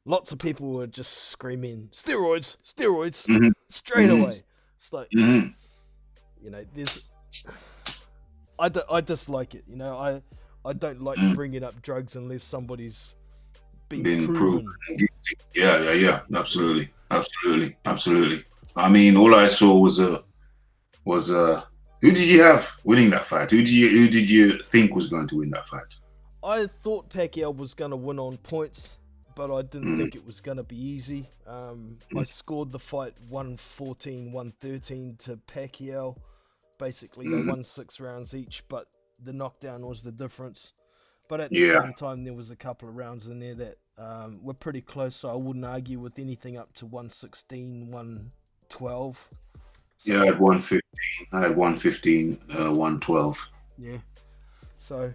[SPEAKER 1] lots of people were just screaming, steroids,
[SPEAKER 3] Mm-hmm.
[SPEAKER 1] straight
[SPEAKER 3] Mhm.
[SPEAKER 1] away. It's like,
[SPEAKER 3] Mm-hmm.
[SPEAKER 1] you know, I dislike it. You know, I don't like bringing up drugs unless somebody's been proven.
[SPEAKER 3] Yeah. Absolutely. I mean, all I saw was who did you have winning that fight? Who did you think was going to win that fight?
[SPEAKER 1] I thought Pacquiao was going to win on points, but I didn't think it was going to be easy. I scored the fight 114-113 to Pacquiao. Basically, they won 6 rounds each, but the knockdown was the difference. But at the same time, there was a couple of rounds in there that were pretty close, so I wouldn't argue with anything up to 116, 112. So,
[SPEAKER 3] Yeah, I had 115. I had 115, 112.
[SPEAKER 1] Yeah. So,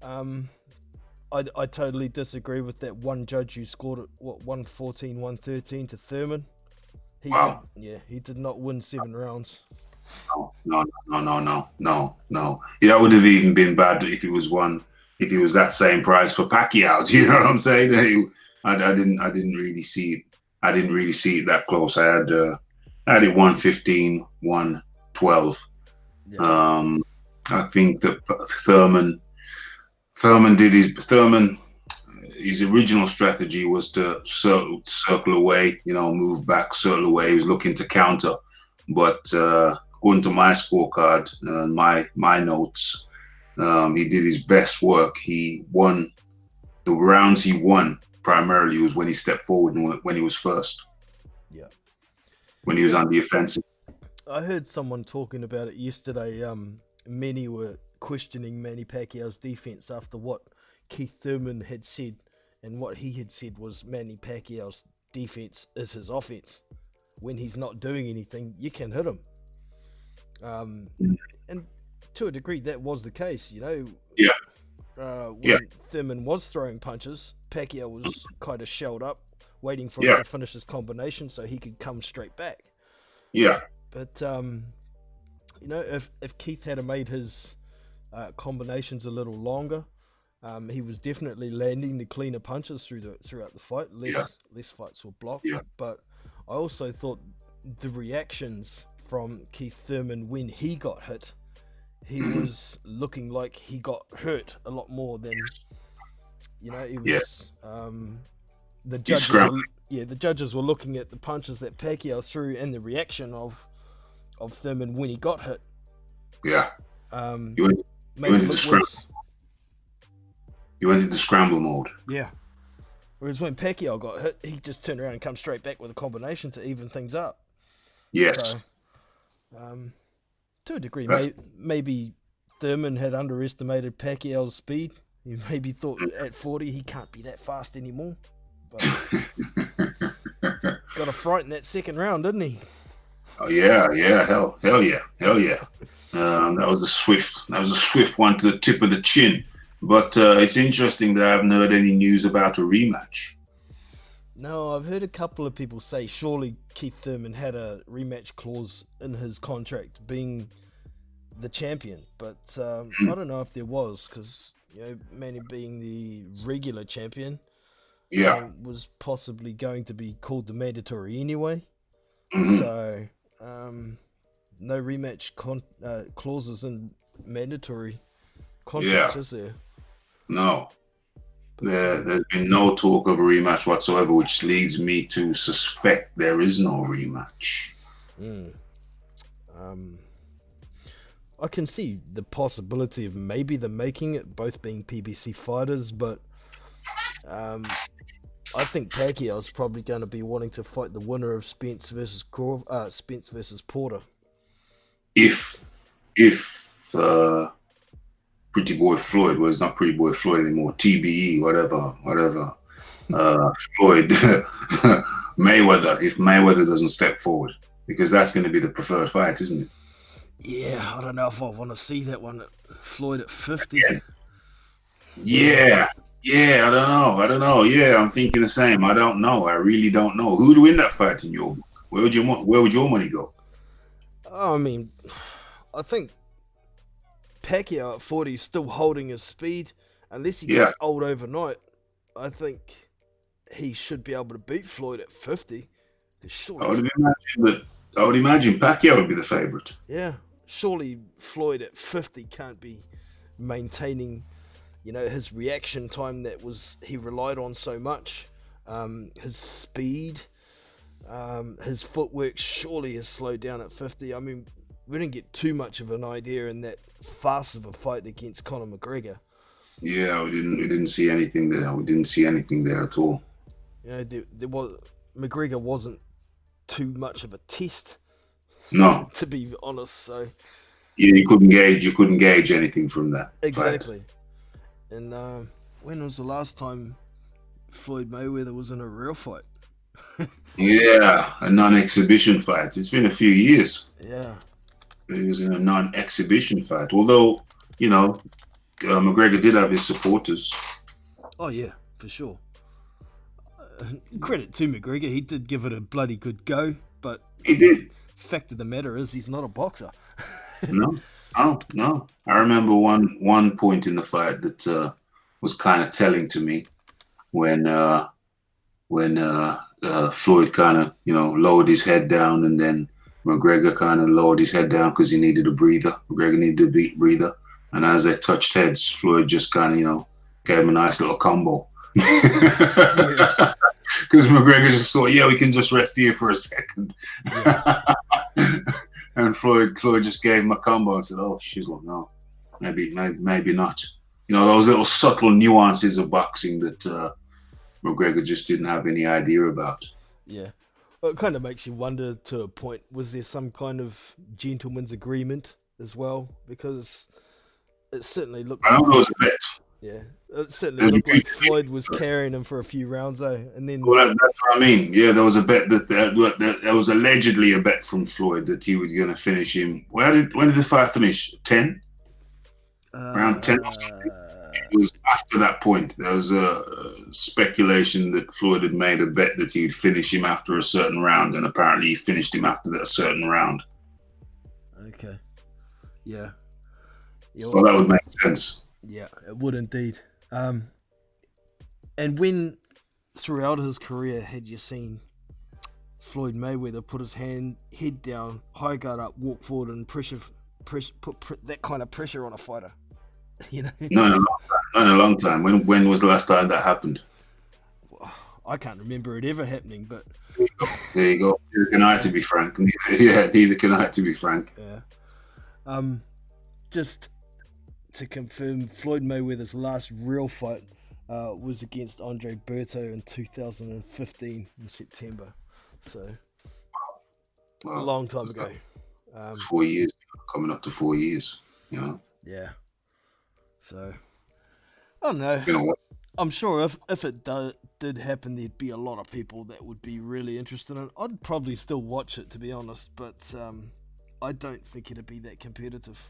[SPEAKER 1] I totally disagree with that one judge who scored it, 114, 113 to Thurman.
[SPEAKER 3] Wow.
[SPEAKER 1] He did not win 7 rounds.
[SPEAKER 3] No. Yeah, that would have even been bad if it was that same price for Pacquiao. Do you know what I'm saying? I didn't really see it. I didn't really see it that close. I had it 115, 112.
[SPEAKER 1] Yeah.
[SPEAKER 3] I think that Thurman his original strategy was to circle away, move back, circle away. He was looking to counter, but according to my scorecard, my notes, he did his best work. He won the rounds. He won primarily was when he stepped forward and when he was first.
[SPEAKER 1] Yeah.
[SPEAKER 3] When he was on the offensive.
[SPEAKER 1] I heard someone talking about it yesterday. Many were questioning Manny Pacquiao's defense after what Keith Thurman had said, and what he had said was Manny Pacquiao's defense is his offense. When he's not doing anything, you can hit him. And to a degree, that was the case. When Thurman was throwing punches, Pacquiao was kind of shelled up, waiting for him to finish his combination so he could come straight back.
[SPEAKER 3] Yeah.
[SPEAKER 1] But if Keith had made his combinations a little longer, he was definitely landing the cleaner punches throughout the fight. Less fights were blocked.
[SPEAKER 3] Yeah.
[SPEAKER 1] But I also thought the reactions from Keith Thurman when he got hit, he was looking like he got hurt a lot more than he was. The judges were looking at the punches that Pacquiao threw and the reaction of Thurman when he got hit.
[SPEAKER 3] Yeah.
[SPEAKER 1] He went
[SPEAKER 3] into scramble mode.
[SPEAKER 1] Yeah. Whereas when Pacquiao got hit, he just turned around and come straight back with a combination to even things up.
[SPEAKER 3] Yes.
[SPEAKER 1] So, to a degree, maybe Thurman had underestimated Pacquiao's speed. He maybe thought at 40 he can't be that fast anymore. But got a fright in that second round, didn't he?
[SPEAKER 3] Oh yeah, hell yeah. That was a swift one to the tip of the chin. But it's interesting that I haven't heard any news about a rematch.
[SPEAKER 1] No, I've heard a couple of people say surely Keith Thurman had a rematch clause in his contract being the champion, but I don't know if there was because Manny being the regular champion
[SPEAKER 3] Yeah.
[SPEAKER 1] was possibly going to be called the mandatory anyway.
[SPEAKER 3] Hmm.
[SPEAKER 1] So no rematch clauses in mandatory
[SPEAKER 3] Yeah.
[SPEAKER 1] contracts, is there?
[SPEAKER 3] No.
[SPEAKER 1] But
[SPEAKER 3] There's been no talk of a rematch whatsoever, which leads me to suspect there is no rematch.
[SPEAKER 1] mm, um, I can see the possibility of maybe them making it, both being PBC fighters, but um, I think Pacquiao's probably going to be wanting to fight the winner of Spence versus Porter.
[SPEAKER 3] If Pretty Boy Floyd, well, it's not Pretty Boy Floyd anymore, TBE, whatever, Floyd, Mayweather, if Mayweather doesn't step forward, because that's going to be the preferred fight, isn't it?
[SPEAKER 1] Yeah, I don't know if I want to see that one. Floyd at 50.
[SPEAKER 3] Yeah. Yeah. Yeah, I don't know. Yeah, I'm thinking the same. I don't know. I really don't know. Who'd win that fight in your book? Where would your money go?
[SPEAKER 1] I mean, I think Pacquiao at 40 is still holding his speed. Unless he
[SPEAKER 3] Yeah.
[SPEAKER 1] gets old overnight, I think he should be able to beat Floyd at 50.
[SPEAKER 3] I
[SPEAKER 1] Surely,
[SPEAKER 3] would imagine that I would imagine Pacquiao would be the favorite.
[SPEAKER 1] yeah, surely Floyd at 50 can't be maintaining, his reaction time that was he relied on so much. His speed, his footwork surely has slowed down at 50. I mean, we didn't get too much of an idea in that fast of a fight against Conor McGregor.
[SPEAKER 3] Yeah, we didn't see anything there. We didn't see anything there at all.
[SPEAKER 1] There was McGregor wasn't too much of a test,
[SPEAKER 3] No.
[SPEAKER 1] to be honest. So
[SPEAKER 3] You couldn't gauge anything from that fight.
[SPEAKER 1] exactly. And when was the last time Floyd Mayweather was in a real fight?
[SPEAKER 3] Yeah, a non-exhibition fight. It's been a few years.
[SPEAKER 1] Yeah.
[SPEAKER 3] He was in a non-exhibition fight. Although, you know, McGregor did have his supporters.
[SPEAKER 1] Oh yeah, for sure. Credit to McGregor, he did give it a bloody good go, but
[SPEAKER 3] He did.
[SPEAKER 1] fact of the matter is he's not a boxer.
[SPEAKER 3] No, no. I remember one point in the fight that was kind of telling to me when Floyd kind of lowered his head down, and then McGregor kind of lowered his head down because he needed a breather. McGregor needed a beat breather, and as they touched heads, Floyd just kind of gave him a nice little combo.
[SPEAKER 1] Yeah.
[SPEAKER 3] Because McGregor just thought, yeah, we can just rest here for a second.
[SPEAKER 1] Yeah.
[SPEAKER 3] And Floyd just gave him a combo and said, oh, shizzle, no, maybe not. Those little subtle nuances of boxing that McGregor just didn't have any idea about.
[SPEAKER 1] Yeah. Well, it kind of makes you wonder to a point, was there some kind of gentleman's agreement as well? Because it certainly looked
[SPEAKER 3] I
[SPEAKER 1] like
[SPEAKER 3] know there was a bet.
[SPEAKER 1] yeah, it certainly
[SPEAKER 3] There's a
[SPEAKER 1] looked like
[SPEAKER 3] huge
[SPEAKER 1] Floyd was carrying him for a few rounds, and then
[SPEAKER 3] Well, that's what I mean. Yeah, there was a bet that there was allegedly a bet from Floyd that he was going to finish him. When did the fight finish? 10? Around 10? It was after that point. There was a speculation that Floyd had made a bet that he'd finish him after a certain round, and apparently he finished him after that certain round.
[SPEAKER 1] okay, yeah, yeah,
[SPEAKER 3] So that would make sense.
[SPEAKER 1] yeah, it would indeed. Um, and when throughout his career had you seen Floyd Mayweather put his head down, high guard up, walk forward, and put that kind of pressure on a fighter? You know,
[SPEAKER 3] No, in a long time. Not in a long time. When was the last time that happened?
[SPEAKER 1] I can't remember it ever happening, but
[SPEAKER 3] There you go. Neither can I, to be frank. Yeah, neither can I, to be frank.
[SPEAKER 1] yeah. Just to confirm, Floyd Mayweather's last real fight was against Andre Berto in 2015 in September. So a
[SPEAKER 3] Well,
[SPEAKER 1] long time ago.
[SPEAKER 3] 4 years, coming up to 4 years.
[SPEAKER 1] Yeah. So I don't know.
[SPEAKER 3] It's been a while.
[SPEAKER 1] I'm sure if it did happen, there'd be a lot of people that would be really interested in it. I'd probably still watch it, to be honest, but I don't think it'd be that competitive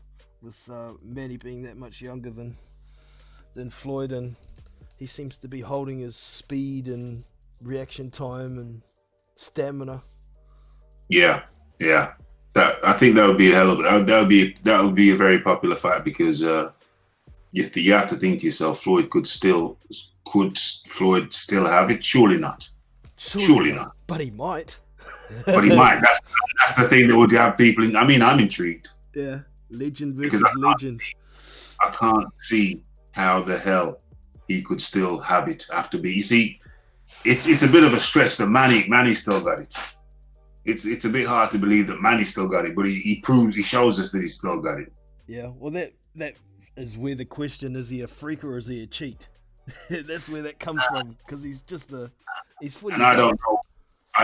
[SPEAKER 1] with Manny being that much younger than Floyd, and he seems to be holding his speed and reaction time and stamina.
[SPEAKER 3] Yeah, yeah. That I think that would be a hell of that would be a very popular fight because you have to think to yourself, could Floyd still have it? Surely not. Surely not.
[SPEAKER 1] But he might.
[SPEAKER 3] But he might. That's the thing that would have people. I mean, I'm intrigued
[SPEAKER 1] Yeah, legend
[SPEAKER 3] because
[SPEAKER 1] versus legend.
[SPEAKER 3] I can't see how the hell he could still have it after be. You see, it's a bit of a stretch that Manny still got it. It's a bit hard to believe that Manny still got it, but he shows us that he still got it.
[SPEAKER 1] Yeah, well that is where the question, is he a freak or is he a cheat? That's where that comes from, because he's fully.
[SPEAKER 3] And I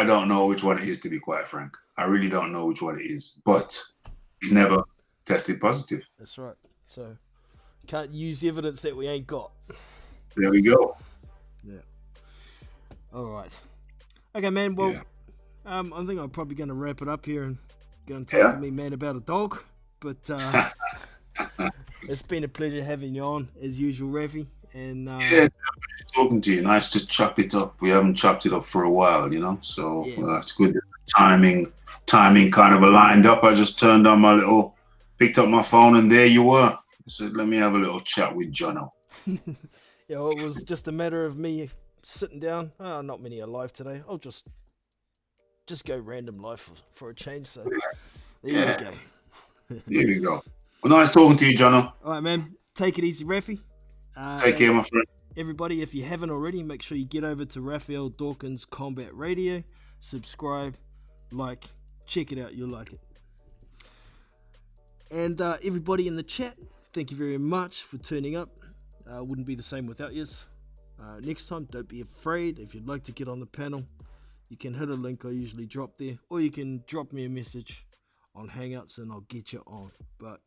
[SPEAKER 3] don't know which one it is, to be quite frank. I really don't know which one it is, but he's never tested positive.
[SPEAKER 1] That's right. So can't use evidence that we ain't got.
[SPEAKER 3] There we go.
[SPEAKER 1] Yeah. All right. Okay, man. Well, yeah. I think I'm probably going to wrap it up here and go and talk to me, man, about a dog. But it's been a pleasure having you on, as usual, Rafi. And
[SPEAKER 3] talking to you. Nice to chop it up. We haven't chopped it up for a while, so it's good. Timing kind of aligned up. I just picked up my phone, and there you were. I said, let me have a little chat with Jono.
[SPEAKER 1] Yeah, well, it was just a matter of me sitting down. Not many alive today. I'll just go random life for a change. So there you go.
[SPEAKER 3] There we go. Well, nice talking to you, Jono.
[SPEAKER 1] All right, man. Take it easy, Rafi.
[SPEAKER 3] Take care, my friend.
[SPEAKER 1] Everybody, if you haven't already, make sure you get over to Raphael Dawkins Combat Radio. Subscribe, like, check it out. You'll like it. And everybody in the chat, thank you very much for turning up. Wouldn't be the same without yous. Next time, don't be afraid. If you'd like to get on the panel, you can hit a link I usually drop there, or you can drop me a message on Hangouts and I'll get you on. But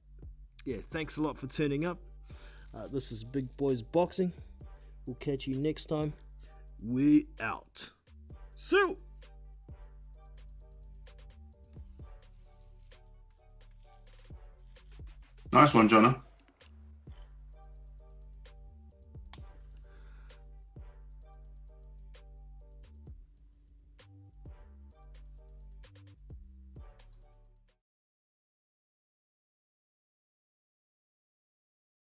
[SPEAKER 1] yeah, thanks a lot for turning up. This is Big Boys Boxing. We'll catch you next time. We out. So.
[SPEAKER 3] Nice one, Jono.